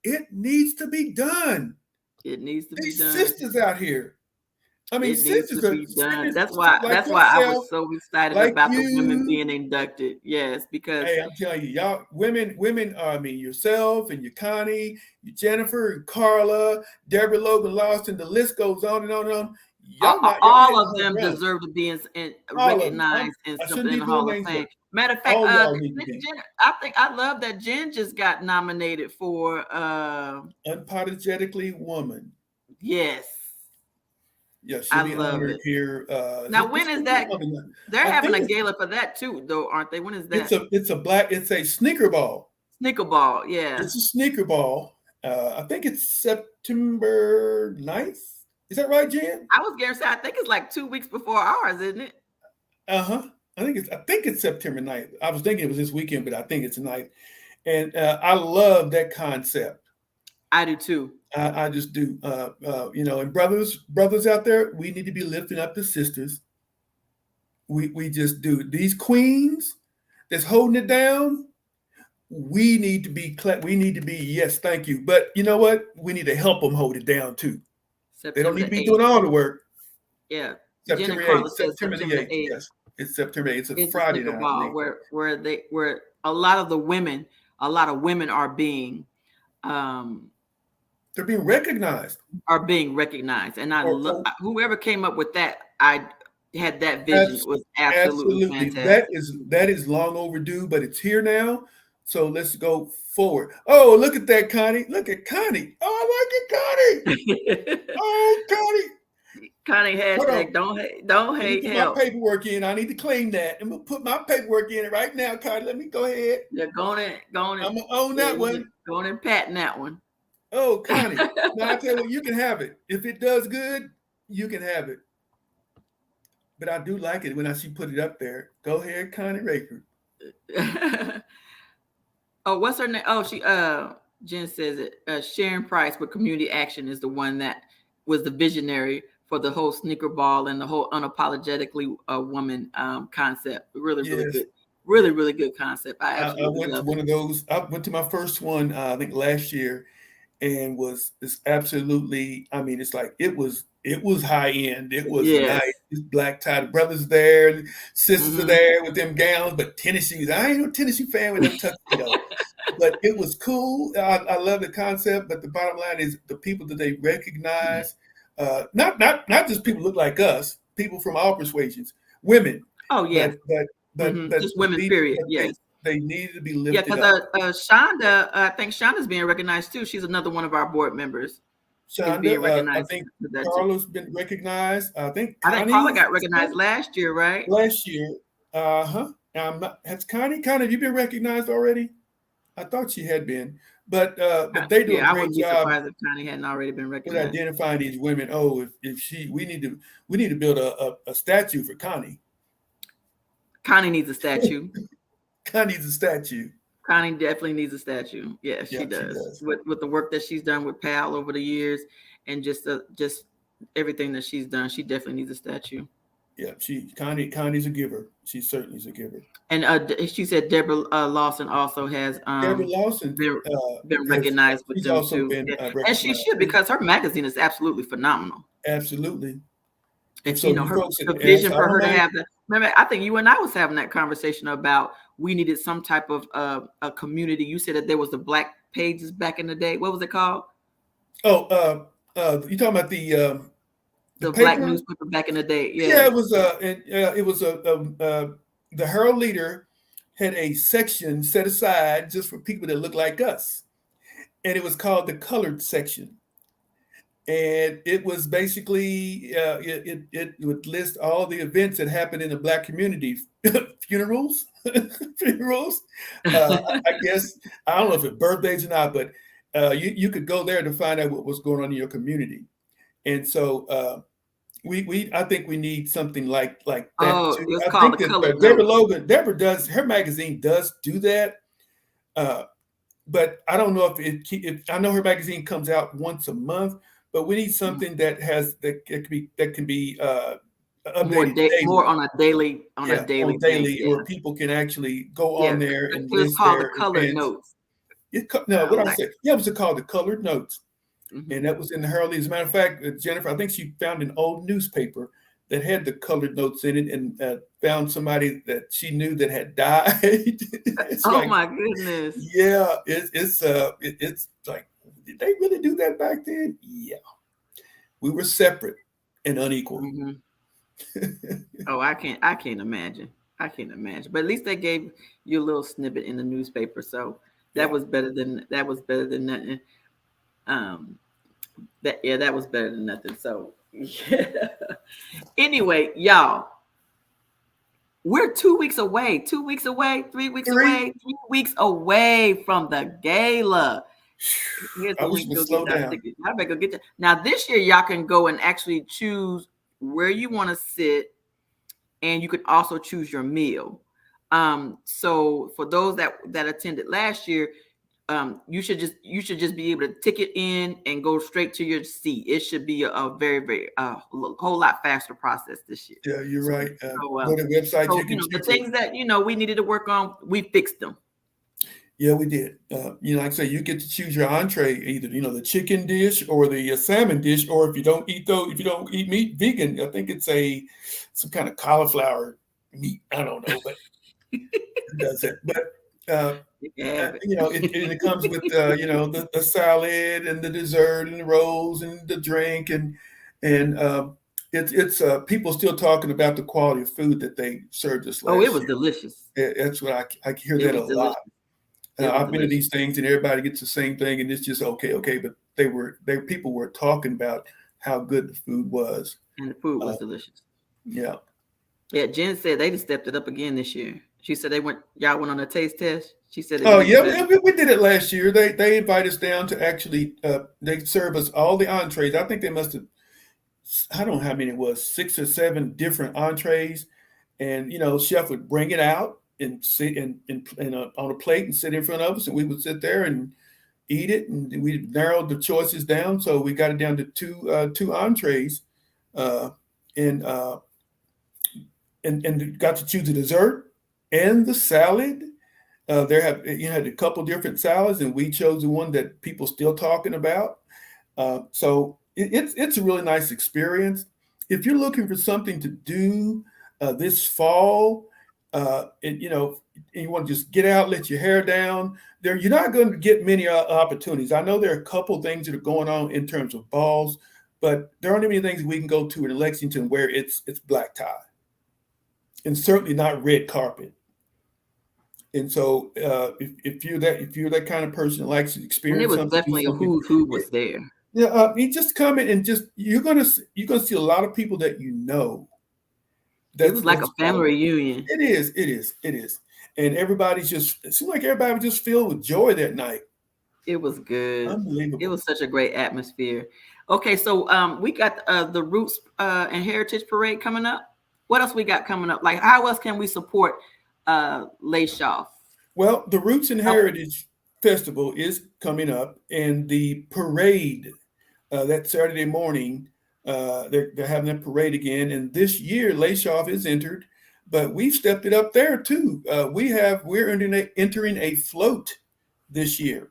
S2: it needs to be done.
S1: It needs to be
S2: These
S1: done.
S2: sisters out here. I mean,
S1: It needs to
S2: sisters are
S1: be done.
S2: sitting
S1: That's why.
S2: like
S1: That's why I
S2: yourself,
S1: was so excited
S2: like
S1: about the women
S2: you.
S1: being inducted. Yes, because
S2: Hey, I'm telling you, y'all, women. I mean, yourself and your Connie, your Jennifer and Carla, Deborah Logan Lawson. The list goes on and on and on. Y'all
S1: all
S2: hitting
S1: of
S2: home
S1: them
S2: runs.
S1: deserve to be
S2: All of them.
S1: recognized and
S2: I
S1: something
S2: shouldn't
S1: in
S2: be
S1: the
S2: doing
S1: Hall of
S2: names, but
S1: Fame. Matter of fact,
S2: all y'all need to be
S1: I think I love that Jen just got nominated for.
S2: unapologetically woman.
S1: Yes,
S2: Yeah, she'll
S1: I
S2: be
S1: love
S2: honored
S1: it.
S2: here.
S1: Now,
S2: This
S1: when is
S2: weekend,
S1: that?
S2: I mean,
S1: They're
S2: I
S1: having
S2: think
S1: a gala for that too, though, aren't they? When is that?
S2: it's a sneaker ball.
S1: Snicker ball. Yeah,
S2: It's a sneaker ball. I think it's September 9th. Is that right, Jen?
S1: I was gonna say I think it's like 2 weeks before ours, isn't it?
S2: Uh-huh. I think it's September 9th. I was thinking it was this weekend, but I think it's tonight. And I love that concept.
S1: I do too.
S2: I just do. And brothers out there, we need to be lifting up the sisters. We just do. These queens that's holding it down, we need to be yes, thank you. But you know what? We need to help them hold it down too. They don't
S1: September
S2: need to
S1: the
S2: be doing
S1: 8th.
S2: all the work.
S1: Yeah, Jen and
S2: September
S1: Carla
S2: 8th.
S1: said
S2: September the
S1: September the
S2: 8th.
S1: 8th
S2: Yes. It's September 8th. It's a
S1: is the
S2: Friday
S1: snicker
S2: now, I
S1: ball
S2: believe.
S1: where a lot of women are being um
S2: They're being recognized.
S1: are being recognized. And
S2: Or
S1: whoever came up with that, I had that vision. It
S2: abs-
S1: was absolutely
S2: absolutely.
S1: fantastic.
S2: That is long overdue, but it's here now. So let's go forward. Oh, look at that, Connie. Look at Connie. Oh, I like it, Connie. Oh, Connie.
S1: Connie
S2: Hold on.
S1: hashtag don't
S2: Let me
S1: hate
S2: put my
S1: help.
S2: paperwork in. I need to claim that. I'm gonna put my paperwork in right now, Connie. Let me go ahead.
S1: Yeah, go on
S2: I'm
S1: it.
S2: gonna own
S1: Yeah,
S2: that one.
S1: go on and patent that one.
S2: Oh, Connie. Now I tell you what, you can have it. If it does good, you can have it. But I do like it when I see put it up there. Go ahead, Connie Raker.
S1: Oh, what's her name? Oh, Jen says it. Sharon Price with Community Action is the one that was the visionary for the whole sneaker ball and the whole unapologetically woman concept. Really, really
S2: Yes.
S1: good. Really, really good concept. I
S2: I
S1: absolutely
S2: went to
S1: love
S2: one
S1: it.
S2: of those. I went to my first one, I think last year, and it's absolutely. I mean, it's like it was high end. It was
S1: Yes.
S2: nice. It's black tie. The brothers there, and sisters are
S1: Hmm.
S2: there with them gowns, but tennis shoes. I ain't no Tennessee fan with them tuxedos. But it was cool. I love the concept. But the bottom line is the people that they recognize, not just people look like us, people from all persuasions, women,
S1: Oh,
S2: but
S1: yes.
S2: but but but
S1: Just women, period.
S2: but
S1: Yes.
S2: they needed to be
S1: Yeah,
S2: lifted
S1: because
S2: up.
S1: Shonda, I think Shonda's being recognized too. She's another one of our board members is being
S2: Shonda, I
S1: recognized
S2: think
S1: for that too.
S2: Carla's been recognized. I think
S1: I think Carla
S2: Connie
S1: got recognized last year, right?
S2: last year. Uh-huh. I'm not, has Connie, have you been recognized already? I thought she had been, but they do a
S1: Yeah, I
S2: great
S1: wouldn't be
S2: job
S1: surprised if Connie hadn't already been
S2: with
S1: recognized.
S2: identifying these women. Oh, if she, we need to build a statue for Connie.
S1: Connie needs a statue.
S2: Connie's a statue.
S1: Connie definitely needs a statue. Yes, she
S2: Yeah, she
S1: does.
S2: does.
S1: With the work that she's done with Pal over the years, and just everything that she's done, she definitely needs a statue.
S2: Yeah, Connie's a giver. She certainly is a giver.
S1: And she said Deborah Lawson also has
S2: Deborah Lawson
S1: been been
S2: has
S1: recognized with
S2: she's
S1: them
S2: also
S1: too.
S2: been
S1: Yeah. And she
S2: recognized
S1: should
S2: too.
S1: because her magazine is absolutely phenomenal.
S2: Absolutely. And
S1: If
S2: so
S1: you know
S2: you
S1: her
S2: folks,
S1: the
S2: and
S1: vision
S2: so I
S1: for
S2: don't
S1: her to
S2: mind.
S1: have the remember, I think you and I was having that conversation about we needed some type of a community. You said that there was the Black Pages back in the day. What was it called?
S2: Oh, you talking about the
S1: The Black
S2: paper?
S1: newspaper back in the day.
S2: Yeah,
S1: Yes.
S2: it was the Herald Leader had a section set aside just for people that look like us, and it was called the colored section. And it was basically it would list all the events that happened in the black community, funerals, funerals. I guess I don't know if it's birthdays or not, but you could go there to find out what was going on in your community. And so we I think we need something like that
S1: Oh,
S2: too.
S1: it was
S2: I
S1: called
S2: think
S1: the
S2: that
S1: Colored
S2: Deborah
S1: Note.
S2: Logan, Deborah does her magazine does do that. Uh, but I don't know if I know her magazine comes out once a month, but we need
S1: Mhm.
S2: something that can be updated
S1: More
S2: daily.
S1: on a
S2: Yeah,
S1: daily
S2: on
S1: thing.
S2: daily
S1: Yeah.
S2: where people can actually go
S1: Yeah.
S2: on there and
S1: It was
S2: list
S1: called the
S2: their
S1: Colored
S2: events.
S1: Notes.
S2: No, what I
S1: Like
S2: said, yeah, it was called the Colored Notes, and
S1: hmm
S2: that was in the Herald Leader. As a matter of fact, Jennifer, I think she found an old newspaper that had the colored notes in it, and found somebody that she knew that had died. It's
S1: Oh
S2: like,
S1: my goodness.
S2: yeah, it's like, did they really do that back then? Yeah, we were separate and unequal.
S1: Hmm. Oh, I can't imagine. I can't imagine. But at least they gave you a little snippet in the newspaper. So
S2: Yeah,
S1: that was better than nothing. Um that was better than nothing. So yeah. Anyway, y'all, we're 2 weeks away, 2 weeks away, 3 weeks
S2: three.
S1: away, 3 weeks away from the gala. Here's
S2: I
S1: the
S2: wish
S1: link
S2: it
S1: to go
S2: would
S1: get
S2: slow
S1: our
S2: down.
S1: tickets. I better go get that. Now this year, y'all can go and actually choose where you want to sit, and you could also choose your meal. So for those that attended last year, you should just be able to ticket in and go straight to your seat. It should be a very very whole lot faster process this year.
S2: Yeah, you're
S1: So
S2: right.
S1: so
S2: Go to the website. You can
S1: the
S2: choose it.
S1: things that we needed to work on, we fixed them.
S2: Yeah, we did. Like I say, you get to choose your entree, either the chicken dish or the salmon dish, or if you don't eat meat, vegan. I think it's some kind of cauliflower meat. I don't know, but who does that? But Uh,
S1: You can have it.
S2: it comes with the salad and the dessert and the rolls and the drink and it's people still talking about the quality of food that they served us
S1: Oh, it
S2: last
S1: was
S2: year.
S1: delicious.
S2: That's what I hear
S1: It
S2: that
S1: was
S2: a lot.
S1: delicious. It was
S2: I've been to
S1: delicious.
S2: these things and everybody gets the same thing and it's just okay, but they people were talking about how good the food was.
S1: And the food
S2: Uh,
S1: was delicious.
S2: yeah.
S1: Yeah, Jen said they just stepped it up again this year. She said y'all went on a taste test. She said it was
S2: Oh
S1: even
S2: yeah,
S1: better.
S2: we did it last year. They invite us down to actually they serve us all the entrees. I think they must have, I don't know how many it was, 6 or 7 different entrees, and chef would bring it out and sit on a plate and sit in front of us, and we would sit there and eat it, and we narrowed the choices down, so we got it down to two entrees, uh, and and got to choose the dessert and the salad. There have you had a couple different salads, and we chose the one that people still talking about. So it's a really nice experience. If you're looking for something to do this fall, and you want to just get out, let your hair down, there you're not going to get many opportunities. I know there are a couple things that are going on in terms of balls, but there aren't many things we can go to in Lexington where it's black tie, and certainly not red carpet. And so, if you're that kind of person that likes to
S1: And it
S2: experience
S1: was
S2: something, do
S1: definitely a
S2: something,
S1: who's who was there.
S2: yeah, you just come in and just you're gonna see a lot of people that
S1: It was like a
S2: that's
S1: family reunion.
S2: it is, and everybody's just it seemed like everybody was just filled with joy that night.
S1: It was good. It
S2: Unbelievable.
S1: was such a great atmosphere. Okay, so we got the Roots and Heritage Parade coming up. What else we got coming up? Like, how else can we support Layshaw?
S2: Well, the Roots and
S1: Oh,
S2: Heritage Festival is coming up, and the parade that Saturday morning, they're having a parade again. And this year, Layshoff is entered, but we've stepped it up there too. We're entering a float this year,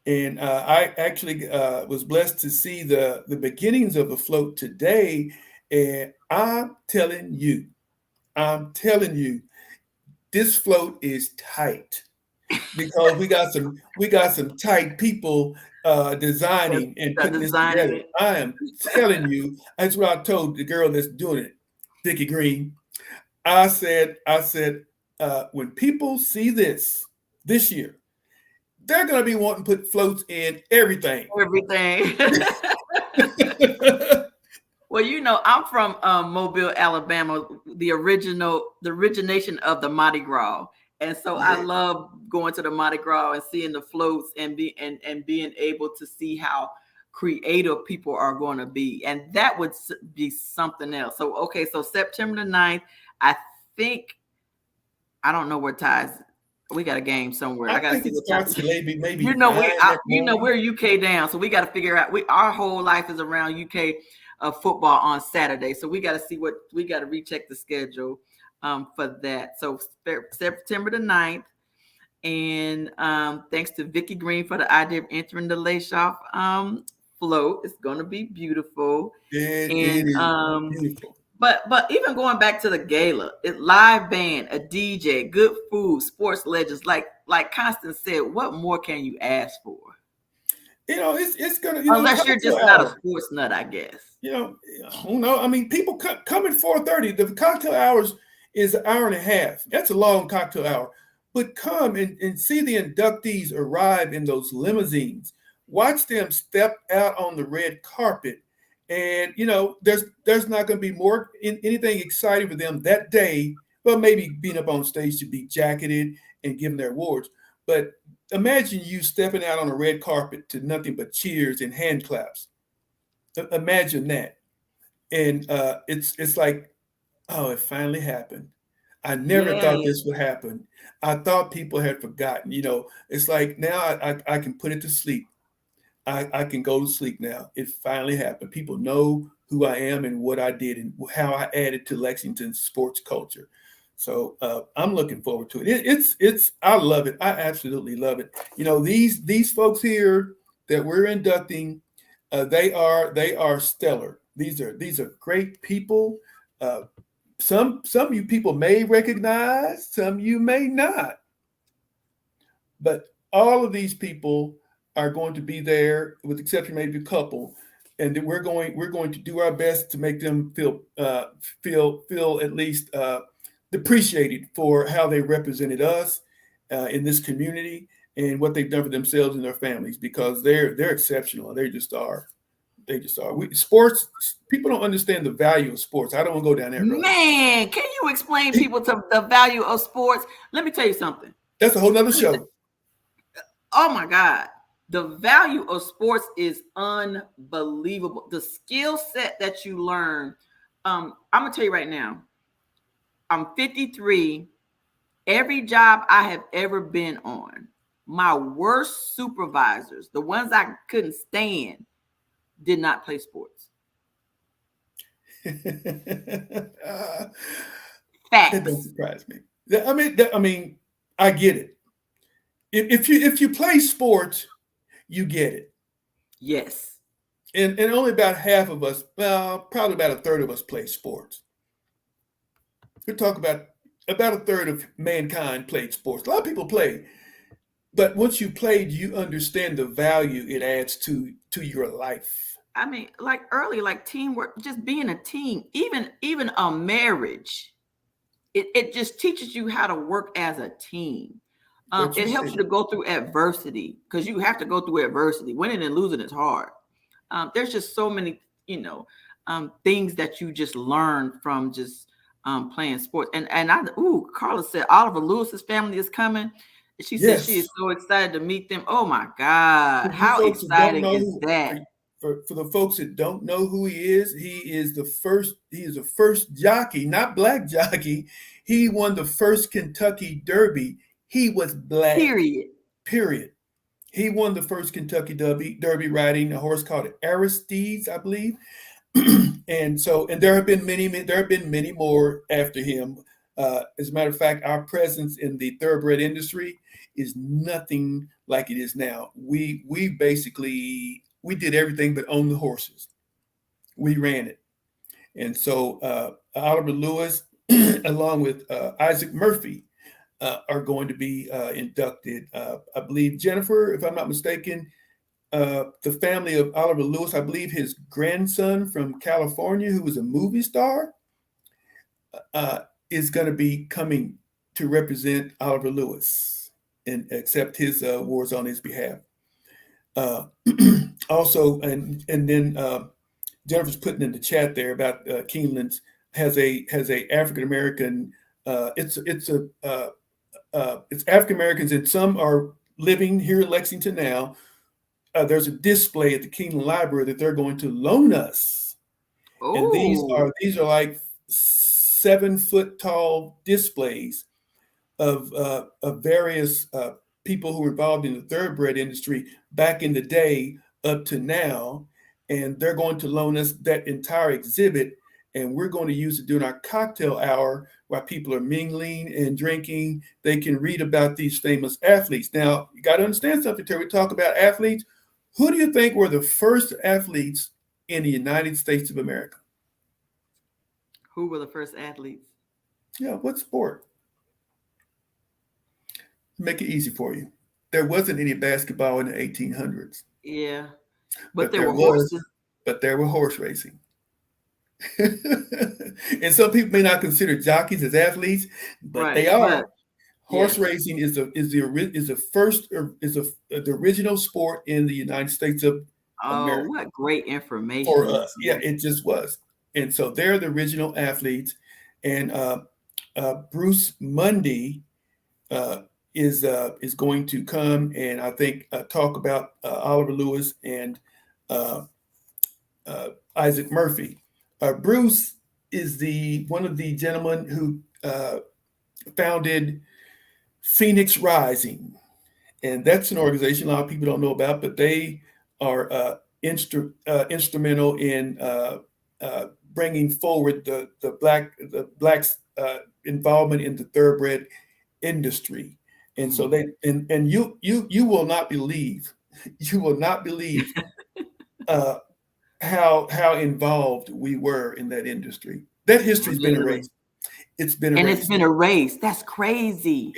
S2: and I actually was blessed to see the beginnings of the float today. And I'm telling you, this float is tight because we got some tight people designing and
S1: the
S2: putting this
S1: designing
S2: together.
S1: it.
S2: I am telling you, that's what I told the girl that's doing it, Vicky Green. I said, when people see this year, they're gonna be wanting to put floats in everything.
S1: Everything. Well, I'm from Mobile, Alabama, the origination of the Mardi Gras, and so I
S2: Yeah.
S1: love going to the Mardi Gras and seeing the floats and being able to see how creative people are going to be, and that would be something else. So, okay, so September the 9th, I think I don't know what ties. We got a game somewhere.
S2: I
S1: I got to
S2: think
S1: see
S2: it
S1: what time.
S2: starts at maybe 9 that morning.
S1: We're UK down, so we got to figure out. Our whole life is around UK football on Saturday, so we got to see what we got to recheck the schedule for that. So September the 9th, and thanks to Vicky Green for the idea of entering the Layshoff float. It's going to be beautiful,
S2: It
S1: and
S2: is beautiful.
S1: but even going back to the gala, it live band, a DJ, good food, sports legends. Like Constance said, what more can you ask for?
S2: It's gonna
S1: Unless you're
S2: cocktail
S1: just not a
S2: hour.
S1: sports nut, I guess.
S2: You know, I don't know. I mean, people come at 4:30. The cocktail hours is an hour and a half. That's a long cocktail hour. But come and see the inductees arrive in those limousines. Watch them step out on the red carpet. And there's not going to be anything exciting for them that day. Well, maybe being up on stage to be jacketed and given their awards. But imagine you stepping out on a red carpet to nothing but cheers and hand claps. Imagine that, and it's like, oh, it finally happened. I never
S1: Yeah,
S2: thought this would happen. I thought people had forgotten. It's like now I can put it to sleep. I can go to sleep now. It finally happened. People know who I am and what I did and how I added to Lexington's sports culture. So I'm looking forward to it. It's I love it. I absolutely love it. These folks here that we're inducting, they are stellar. These are great people. Uh, some you people may recognize, some you may not. But all of these people are going to be there, with the exception maybe a couple, and then we're going to do our best to make them feel at least depreciated for how they represented us in this community and what they've done for themselves and their families, because they're exceptional. They just are. They just are. Sports, people don't understand the value of sports. I don't want to go down that road.
S1: Man, can you explain people to the value of sports? Let me tell you something.
S2: That's a whole nother show.
S1: Oh my God. The value of sports is unbelievable. The skill set that you learn. I'm gonna tell you right now. I'm 53. Every job I have ever been on, my worst supervisors, the ones I couldn't stand, did not play sports.
S2: That don't
S1: Facts.
S2: surprise me. I mean, I get it. If you play sports, you get it.
S1: Yes.
S2: And only about half of us, well, probably about a third of us play sports. We talk about a third of mankind played sports. A lot of people play, but once you played, you understand the value it adds to your life.
S1: I mean, like earlier, like teamwork, just being a team, even a marriage, it just teaches you how to work as a team.
S2: What you
S1: It helps
S2: say?
S1: you to go through adversity, because you have to go through adversity. Winning and losing is hard. There's just so many, things that you just learn from just playing sports. Carla said Oliver Lewis's family is coming. She said she is
S2: Yes.
S1: so excited to meet them. Oh my God,
S2: For you
S1: how
S2: folks that don't
S1: exciting
S2: know
S1: is
S2: who,
S1: that?
S2: for the folks that don't know who he is the first. He is the first jockey, not black jockey. He won the first Kentucky Derby. He was black.
S1: Period.
S2: Period. He won the first Kentucky Derby riding a horse called Aristides, I believe. And there have been many more after him. As a matter of fact, our presence in the thoroughbred industry is nothing like it is now. We basically we did everything but own the horses. We ran it, and so Oliver Lewis, along with Isaac Murphy, are going to be inducted. I believe Jennifer, if I'm not mistaken, the family of Oliver Lewis, I believe his grandson from California, who was a movie star, uh, is going to be coming to represent Oliver Lewis and accept his awards on his behalf. Uh, Also, and then Jennifer's putting in the chat there about Keeneland's has a African American. It's African Americans, and some are living here in Lexington now. There's a display at the Keeneland Library that they're going to loan us, and these
S1: Oh,
S2: are these are like 7 foot tall displays of various people who were involved in the thoroughbred industry back in the day up to now, and they're going to loan us that entire exhibit, and we're going to use it during our cocktail hour while people are mingling and drinking. They can read about these famous athletes. Now, you got to understand something, Terry. We talk about athletes. Who do you think were the first athletes in the United States of America?
S1: who were the first athletes?
S2: Yeah, what sport? Make it easy for you. There wasn't any basketball in the 1800s,
S1: Yeah, but
S2: but
S1: there
S2: there
S1: were
S2: was,
S1: horses.
S2: but there were horse racing. And some people may not consider jockeys as athletes, but
S1: Right,
S2: they are.
S1: but
S2: Horse
S1: yes.
S2: racing is the original sport in the United States of
S1: Oh,
S2: America
S1: what great
S2: for
S1: information
S2: us.
S1: this
S2: Yeah,
S1: morning.
S2: it just was. And so they're the original athletes. And Bruce Mundy uh, is going to come and I think talk about Oliver Lewis and uh, Isaac Murphy. Bruce is the one of the gentlemen who founded Phoenix Rising, and that's an organization a lot of people don't know about, but they are instrumental in uh, bringing forward the blacks involvement in the thoroughbred industry. And so
S1: Mhm.
S2: and you will not believe you will not believe uh, how involved we were in that industry. That history's been
S1: Really?
S2: erased. It's been
S1: And it's
S2: erased.
S1: been erased. That's crazy.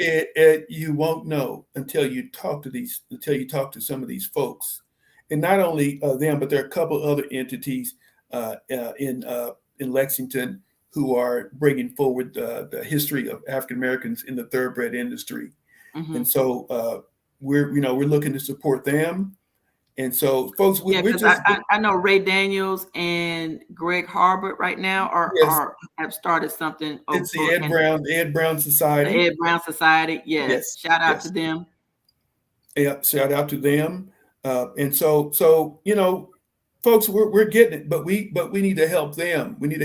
S2: You won't know until you talk to some of these folks, and not only them, but there are a couple other entities uh, uh, in uh, in Lexington who are bringing forward the history of African Americans in the thoroughbred industry,
S1: Hmm.
S2: and so we're looking to support them, and so folks,
S1: Yeah,
S2: we're
S1: because
S2: just
S1: I know Ray Daniels and Greg Harbert right now
S2: yes,
S1: are have started something
S2: it's the
S1: over and
S2: Ed Brown
S1: the
S2: Society.
S1: Ed Brown Society. Yes,
S2: Yes,
S1: shout out to
S2: yes.
S1: them.
S2: Yeah, shout out to them. And so folks, we're getting it, but we need to help them. We need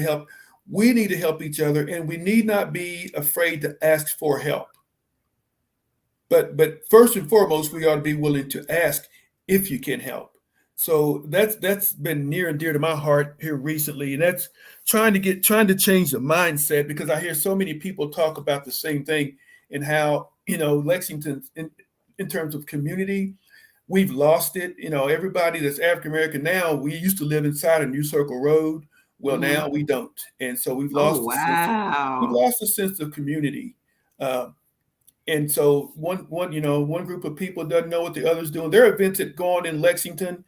S2: to help each other, and we need not be afraid to ask for help. But first and foremost, we ought to be willing to ask if you can help. So that's been near and dear to my heart here recently, and that's trying to change the mindset, because I hear so many people talk about the same thing, and how Lexington in terms of community, we've lost it. Everybody that's African American now, we used to live inside a New Circle Road. Well,
S1: Hmm.
S2: now we don't, and so
S1: Oh
S2: we've
S1: wow.
S2: lost the sense of community. Uh, and so one group of people doesn't know what the other's doing. There are events that go on in Lexington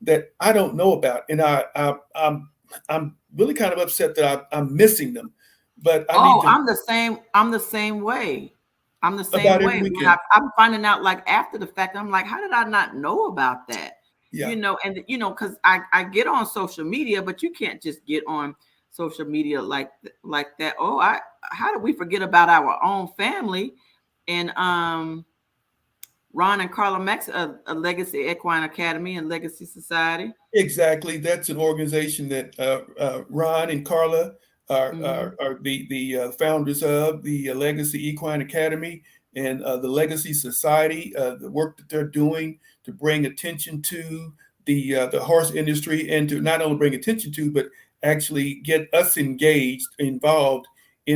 S2: that I don't know about, and I'm really kind of upset that I'm missing them. But I need
S1: Oh,
S2: to
S1: I'm the same way. I'm the same
S2: about every
S1: way. When
S2: weekend.
S1: I'm finding out like after the fact, I'm like, how did I not know about that?
S2: Yeah,
S1: And because I get on social media, but you can't just get on social media like that. Oh, I how did we forget about our own family? And Ron and Carla Max, a Legacy Equine Academy and Legacy Society.
S2: exactly. That's an organization that Ron and Carla
S1: Hmm.
S2: are the founders of the Legacy Equine Academy and the Legacy Society. The work that they're doing to bring attention to the horse industry, and to not only bring attention to, but actually get us engaged, involved
S1: Hmm.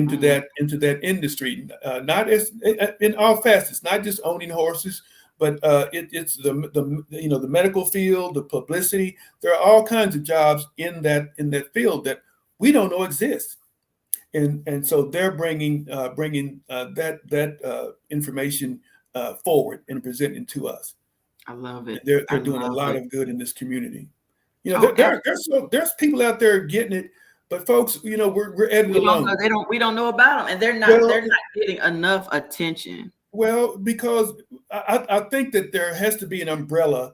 S2: into that industry. Not as in all facets, not just owning horses, but it's the medical field, the publicity. There are all kinds of jobs in that field that we don't know exist, and so they're bringing that information forward and presenting to us.
S1: I love it. I
S2: They're doing a
S1: love
S2: lot
S1: it.
S2: of good in this community.
S1: Oh,
S2: There's people out there getting it, but folks, we're at it
S1: we don't know.
S2: alone.
S1: We don't know about them, and
S2: Well,
S1: they're not getting enough attention.
S2: because I think that there has to be an umbrella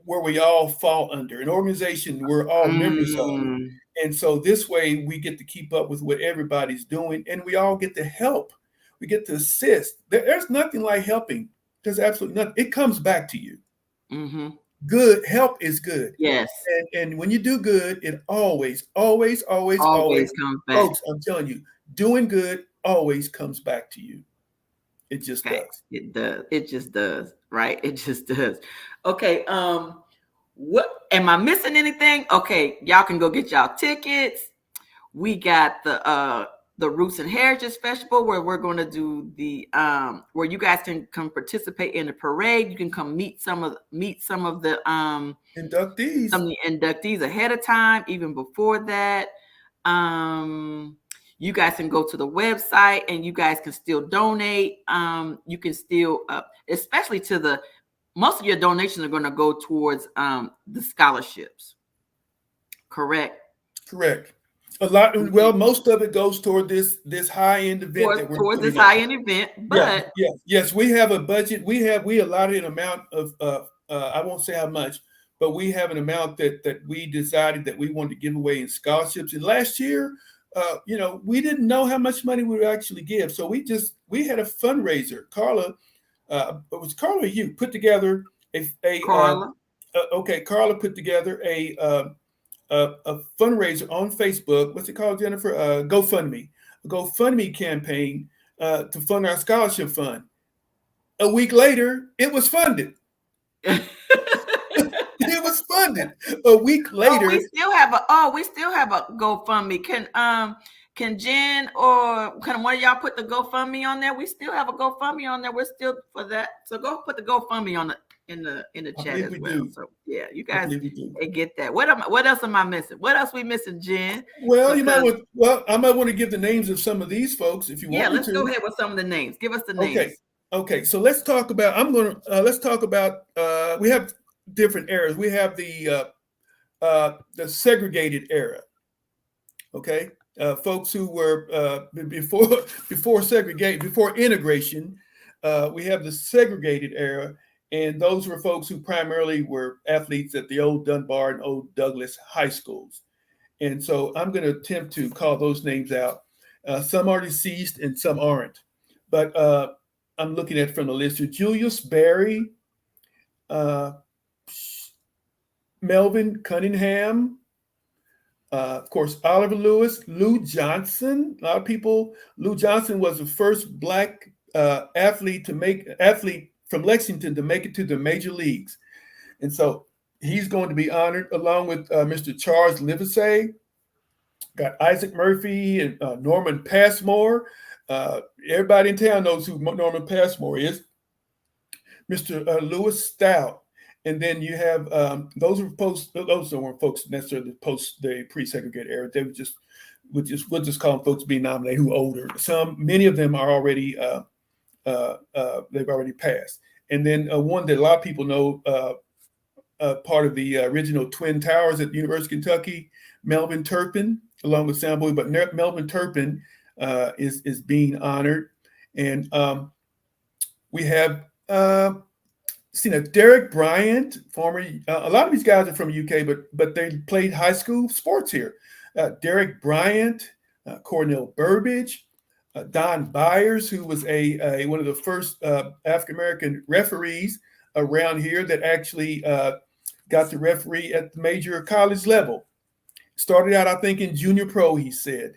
S2: where we all fall under, an organization we're all members of.
S1: Mm,
S2: And so this way we get to keep up with what everybody's doing, and we all get to help. We get to assist. There's nothing like helping. There's absolutely nothing. It comes back to you.
S1: mm-hmm.
S2: Good help is good.
S1: Yes,
S2: And when you do good, it always, always, always, always,
S1: always comes back.
S2: folks, I'm telling you, doing good always comes back to you. It just
S1: Okay,
S2: does.
S1: it does. It just does. Right? It just does. Okay. What am I missing anything? Okay, y'all can go get y'all tickets. We got the Roots and Heritage Festival, where we're going to do the where you guys can come participate in the parade. You can come meet
S2: Inductees.
S1: some of the inductees ahead of time, even before that. You guys can go to the website and you guys can still donate. You can still, especially to most of your donations are going to go towards the scholarships. Correct.
S2: Correct. A lot. Well, most of it goes toward this high end event that we're
S1: Towards this
S2: putting on.
S1: high end event,
S2: Yeah,
S1: but
S2: yeah, yes. We have a budget. We allotted an amount of. I won't say how much, but we have an amount that we decided that we wanted to give away in scholarships. And last year, we didn't know how much money we would actually give, so we had a fundraiser. Carla, it was Carla or you put together
S1: Carla.
S2: okay. Carla put together a fundraiser on Facebook. What's it called, Jennifer? GoFundMe. A GoFundMe campaign to fund our scholarship fund. A week later, it was funded. It was funded. A week later.
S1: We still have a GoFundMe. Can Jen or can one of y'all put the GoFundMe on there? We still have a GoFundMe on there. We're still for that. So go put the GoFundMe on it. in the
S2: I
S1: chat
S2: believe
S1: as
S2: we
S1: well.
S2: do.
S1: So yeah, you
S2: I
S1: guys
S2: believe we do.
S1: get that. What else am I missing? What else we missing, Jen?
S2: Well, you might
S1: Because
S2: want. Well, I might want to give the names of some of these folks if you
S1: yeah,
S2: want me
S1: let's go
S2: to.
S1: ahead with some of the names. Give us the
S2: Okay.
S1: names.
S2: Okay. So let's talk about. Let's talk about. We have different eras. We have the segregated era. Okay. Folks who were before before integration. We have the segregated era, and those were folks who primarily were athletes at the old Dunbar and old Douglas high schools. And so I'm going to attempt to call those names out. Some are deceased and some aren't. But I'm looking at from the list here Julius Barry, uh, Melvin Cunningham, of course, Oliver Lewis, Lou Johnson. A lot of people, Lou Johnson was the first black athlete from Lexington to make it to the major leagues. And so he's going to be honored along with Mr. Charles Livesey. Got Isaac Murphy and Norman Passmore. Everybody in town knows who Norman Passmore is. Mr. Lewis Stout. And then you have those are post. Those weren't folks necessarily post the pre-segregated era. They we'll just call them folks being nominated who are older. Many of them are already they've already passed. And then one that a lot of people know, part of the original Twin Towers at the University of Kentucky, Melvin Turpin, along with Soundboy. But Melvin Turpin is being honored, and we have Derek Bryant, former. A lot of these guys are from UK, but they played high school sports here. Derek Bryant, Cornell Burbage, Don Byers, who was one of the first African American referees around here that actually got to referee at the major college level. Started out, I think, in junior pro. He said,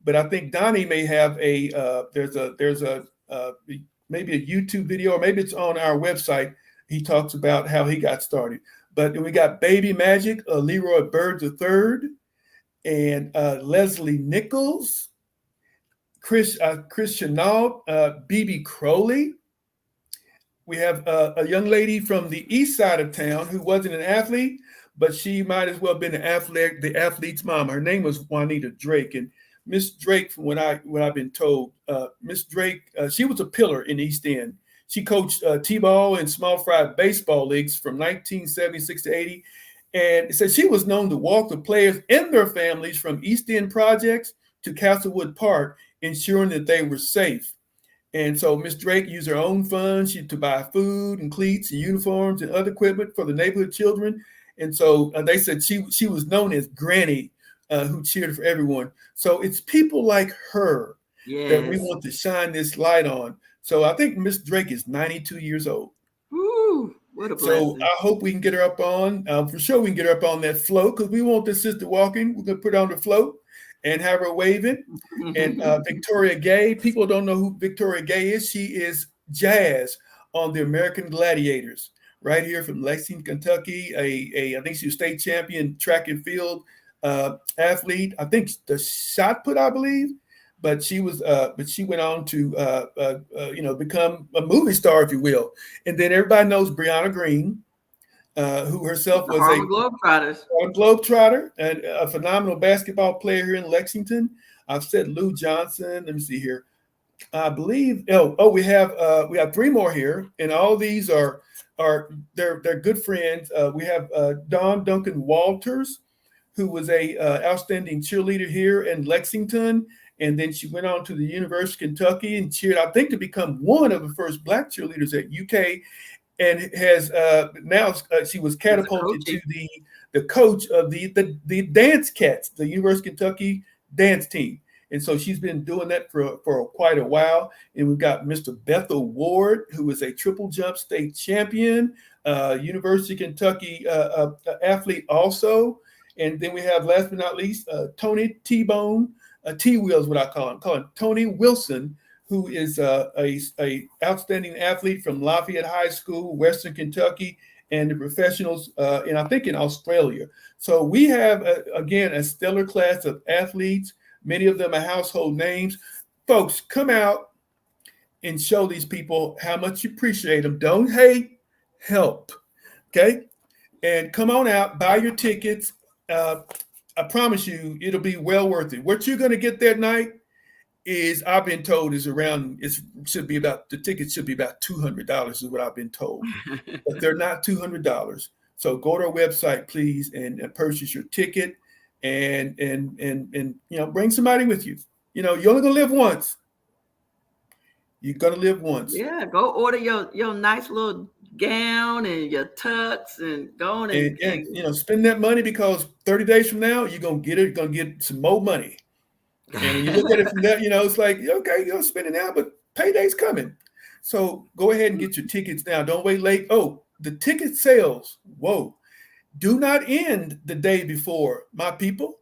S2: but I think Donnie may have there's a maybe a YouTube video, or maybe it's on our website. He talks about how he got started. But then we got Baby Magic, Leroy Bird III, and Leslie Nichols, Chris Chenault, BB Crowley. We have a young lady from the east side of town who wasn't an athlete, but she might as well have been the athlete's mom. Her name was Juanita Drake. And Miss Drake, from what I've been told, Miss Drake, she was a pillar in East End. She coached T-ball and small fry baseball leagues from 1976 to 80. And it says she was known to walk the players and their families from East End projects to Castlewood Park, ensuring that they were safe. And so Miss Drake used her own funds to buy food and cleats and uniforms and other equipment for the neighborhood children. And so they said she was known as Granny, who cheered for everyone. So it's people like her that we
S1: Yes.
S2: want to shine this light on. So I think Miss Drake is 92 years old.
S1: Woo, what a
S2: So
S1: blessing.
S2: I hope we can get her up on, for sure we can get her up on that float, because we want this sister walking. We're going to put her on the float and have her waving. And Victoria Gay, people don't know who Victoria Gay is. She is Jazz on the American Gladiators, right here from Lexington, Kentucky. I think she's a state champion track and field athlete. I think the shot put, I believe. But she went on to become a movie star, if you will. And then everybody knows Brianna Green, who herself
S1: The
S2: was a
S1: Harlem Globetrotters.
S2: Globetrotter and a phenomenal basketball player here in Lexington. I've said Lou Johnson. Let me see here. I believe. We have three more here, and all these are they're good friends. We have Dawn Duncan Walters, who was a outstanding cheerleader here in Lexington, and then she went on to the University of Kentucky and cheered, I think, to become one of the first Black cheerleaders at UK, and has now she was catapulted to the coach of the Dance Cats, the University of Kentucky dance team. And so she's been doing that for quite a while. And we've got Mr. Bethel Ward, who is a triple jump state champion, University of Kentucky athlete also. And then we have, last but not least, Tony T-Bone, T-Wheels, what I call him Tony Wilson, who is a outstanding athlete from Lafayette High School, Western Kentucky, and the professionals, and I think in Australia. So we have, again, a stellar class of athletes. Many of them are household names. Folks, come out and show these people how much you appreciate them. Don't hate, help. Okay, and come on out, buy your tickets. Uh, I promise you, it'll be well worth it. What you're going to get that night is, I've been told, is around. It should be about, the tickets should be about $200 is what I've been told, but they're not $200. So go to our website, please, and purchase your ticket, and bring somebody with you. You're only gonna live once. You're gonna live once,
S1: Yeah, go order your nice little gown and your tux and go on
S2: and
S1: and
S2: spend that money, because 30 days from now you're gonna get it. You're gonna get some more money. And when you look at it from that, it's like, okay, you're gonna spend it now, but payday's coming. So go ahead and get your tickets now. Don't wait late. Oh, the ticket sales, whoa, do not end the day before, my people.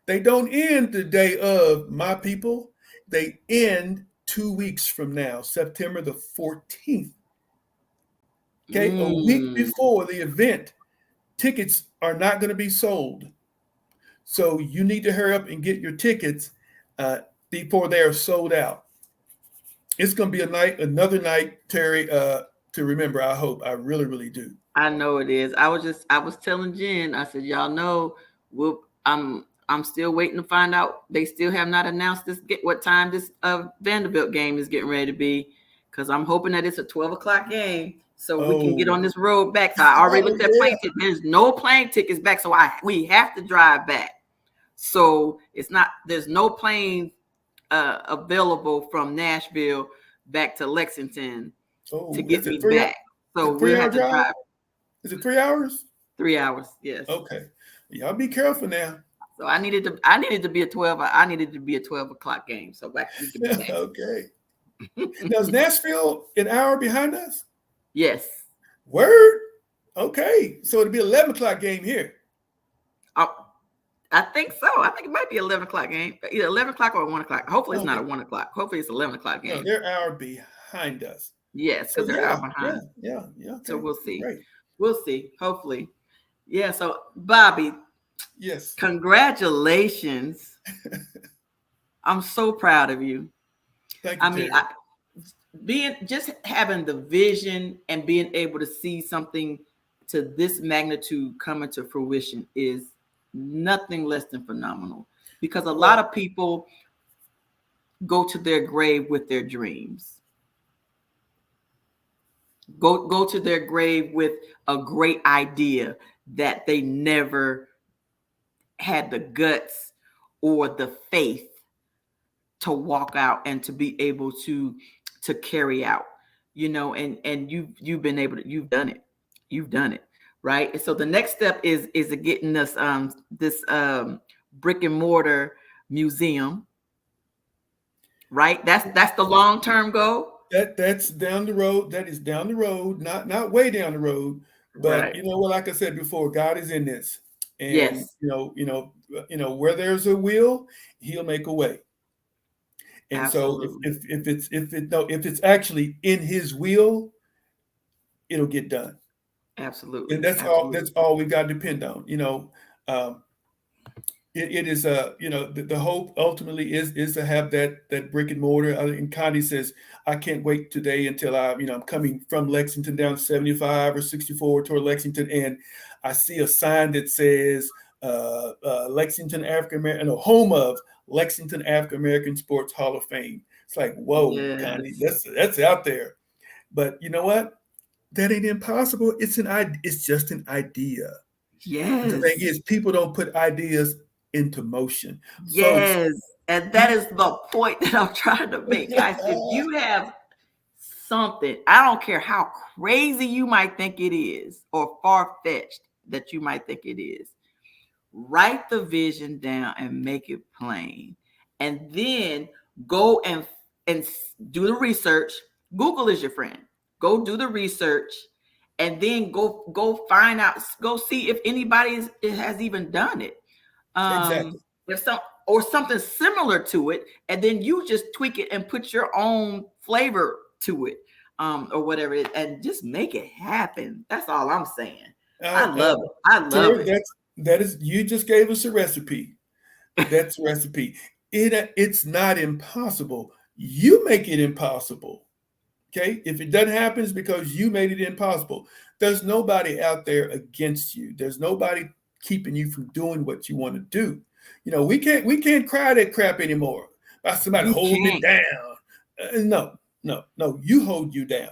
S2: They don't end the day of, my people. They end 2 weeks from now, September the 14th. Okay, a week
S1: mm,
S2: before the event, tickets are not going to be sold. So you need to hurry up and get your tickets before they are sold out. It's going to be another night, Terry, to remember. I hope. I really, really do.
S1: I know it is. I was telling Jen, I said, y'all know, I'm still waiting to find out. They still have not announced what time this Vanderbilt game is getting ready to be, because I'm hoping that it's a 12 o'clock game so we can get
S2: Oh,
S1: on this road back. So I already
S2: oh
S1: looked at
S2: yeah.
S1: plane tickets. There's no plane tickets back, so we have to drive back. So there's no plane available from Nashville back to Lexington to
S2: Oh,
S1: get
S2: is it
S1: me
S2: three?
S1: back.
S2: Is
S1: So
S2: it
S1: we'll
S2: 3 hour
S1: have to
S2: drive?
S1: drive
S2: Is it 3 hours?
S1: 3 hours. Yes.
S2: Okay. Y'all be careful now.
S1: So I needed to be a 12 o'clock game so we could be back.
S2: Okay. Now is Nashville an hour behind us?
S1: Yes.
S2: Word. Okay. So it'll be 11 o'clock game here.
S1: I, I think so. I think it might be 11 o'clock game. Either 11 o'clock or 1 o'clock. Hopefully it's not
S2: Okay.
S1: a 1 o'clock. Hopefully it's 11 o'clock
S2: No,
S1: game.
S2: they're an hour behind us.
S1: Yes,
S2: So
S1: because they're
S2: yeah,
S1: out
S2: yeah,
S1: behind.
S2: yeah, yeah.
S1: So
S2: Okay.
S1: we'll see.
S2: Great.
S1: We'll see. Hopefully. Yeah. So Bobby,
S2: Yes.
S1: congratulations. I'm so proud of you.
S2: Thank you,
S1: I mean,
S2: Terry.
S1: being just having the vision and being able to see something to this magnitude coming to fruition is nothing less than phenomenal, because a lot
S2: Well,
S1: of people go to their grave with their dreams, go to their grave with a great idea that they never had the guts or the faith to walk out and to be able to carry out, and you've been able to, you've done it, right? And so the next step is getting this brick and mortar museum, right? That's the long-term goal.
S2: that's down the road. That is down the road, not way down the road. But
S1: Right.
S2: you know what? Like I said before, God is in this, and
S1: Yes.
S2: where there's a will, He'll make a way. And so
S1: Absolutely.
S2: if it's actually in His will, it'll get done. And
S1: Absolutely.
S2: that's all we've got to depend on. Um, it is the hope ultimately is to have that brick and mortar. And Connie says, I can't wait today until I'm coming from Lexington down 75 or 64 toward Lexington, and I see a sign that says Lexington African American, no, home of Lexington African American Sports Hall of Fame. It's like, whoa, Connie,
S1: Yes.
S2: that's out there. But you know what? That ain't impossible. It's just an idea. The thing
S1: Yes.
S2: is, people don't put ideas into motion, folks.
S1: Yes. And that
S2: You,
S1: is the point that I'm trying to make, guys. If you have something, I don't care how crazy you might think it is or far fetched that you might think it is, write the vision down and make it plain. And then go and do the research. Google is your friend. Go do the research, and then go find out, go see if has even done it.
S2: exactly.
S1: If some or something similar to it, and then you just tweak it and put your own flavor to it, or whatever it is, and just make it happen. That's all I'm saying. I
S2: Uh, uh,
S1: love it. I love
S2: Terry,
S1: it.
S2: that is you just gave us a recipe. That's a recipe. It's not impossible. You make it impossible. Okay, if it doesn't happen, it's because you made it impossible. There's nobody out there against you. There's nobody keeping you from doing what you want to do. We can't cry that crap anymore about somebody
S1: You
S2: holding it
S1: can't.
S2: down. No, no, no. You hold you down.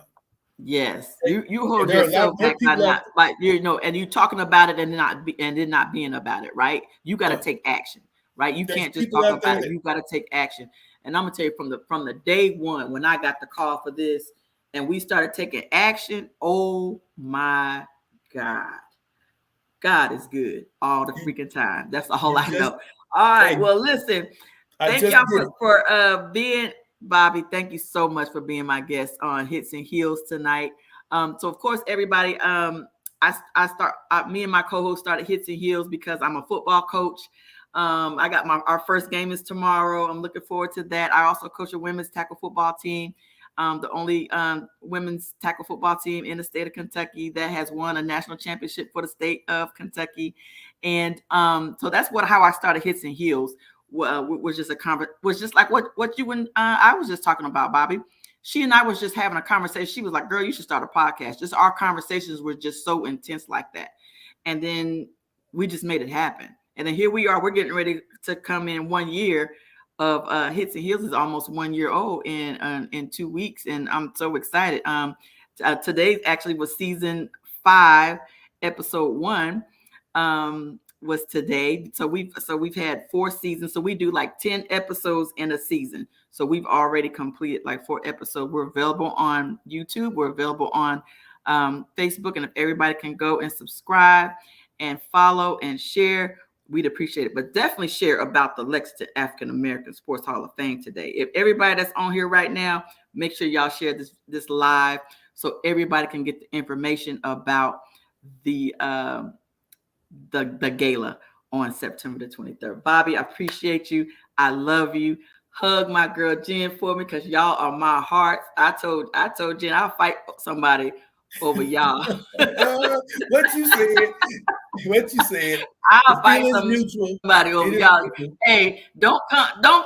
S1: Yes,
S2: Okay?
S1: you
S2: And
S1: hold
S2: there are a lot
S1: yourself
S2: more
S1: back by
S2: people out
S1: not like and you talking about it and then not being about it, right? You got to
S2: there.
S1: take action, right? You
S2: There's
S1: can't just
S2: people
S1: talk
S2: out
S1: about
S2: there
S1: it.
S2: that
S1: You got to take action. And I'm gonna tell you from the day one when I got the call for this and we started taking action. Oh my God, God is good all the
S2: you
S1: freaking time. That's all
S2: you
S1: I
S2: just
S1: know. All right,
S2: hey,
S1: well listen.
S2: I
S1: Thank
S2: just
S1: y'all
S2: did it.
S1: for being Bobby. Thank you so much for being my guest on Hits and Heels tonight. So of course, everybody, me and my co-host started Hits and Heels because I'm a football coach. I got our first game is tomorrow. I'm looking forward to that. I also coach a women's tackle football team. The only women's tackle football team in the state of Kentucky that has won a national championship for the state of Kentucky, and so that's how I started Hits and Heels. Was just was just like what you and I was just talking about, Bobby. She and I was just having a conversation. She was like, "Girl, you should start a podcast." Just our conversations were just so intense like that, and then we just made it happen. And then here we are. We're getting ready to come in 1 year of Hits and Heels is almost 1 year old in 2 weeks, and I'm so excited. Today actually was season 5, episode 1. Was today. So we've had 4 seasons. So we do like 10 episodes in a season. So we've already completed like 4 episodes. We're available on YouTube. We're available on Facebook. And if everybody can go and subscribe and follow and share, we'd appreciate it. But definitely share about the Lexington African American Sports Hall of Fame today. If everybody that's on here right now, make sure y'all share this live so everybody can get the information about the the gala on September the 23rd. Bobby, I appreciate you. I love you. Hug my girl Jen for me because y'all are my heart. I told Jen I'll fight somebody over y'all.
S2: What you said, what you said. The
S1: I'll fight
S2: feelings mutual.
S1: somebody
S2: It
S1: over
S2: is
S1: y'all.
S2: mutual.
S1: Hey, don't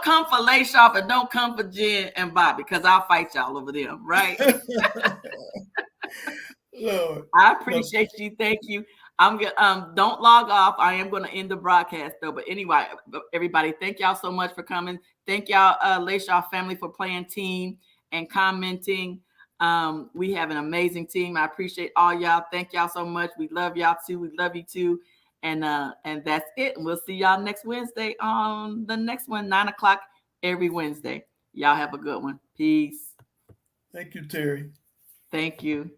S1: come for Layshoff and don't come for Jen and Bobby because I'll fight y'all over them, right?
S2: Lord,
S1: I
S2: no,
S1: appreciate you. Thank you. I'm gonna don't log off. I am gonna end the broadcast though. But anyway, everybody, thank y'all so much for coming. Thank y'all, Layshaw family, for playing team and commenting. We have an amazing team. I appreciate all y'all. Thank y'all so much. We love y'all too. We love you too. And that's it. And we'll see y'all next Wednesday on the next one, 9 o'clock every Wednesday. Y'all have a good one. Peace.
S2: thank you, Terry.
S1: Thank you.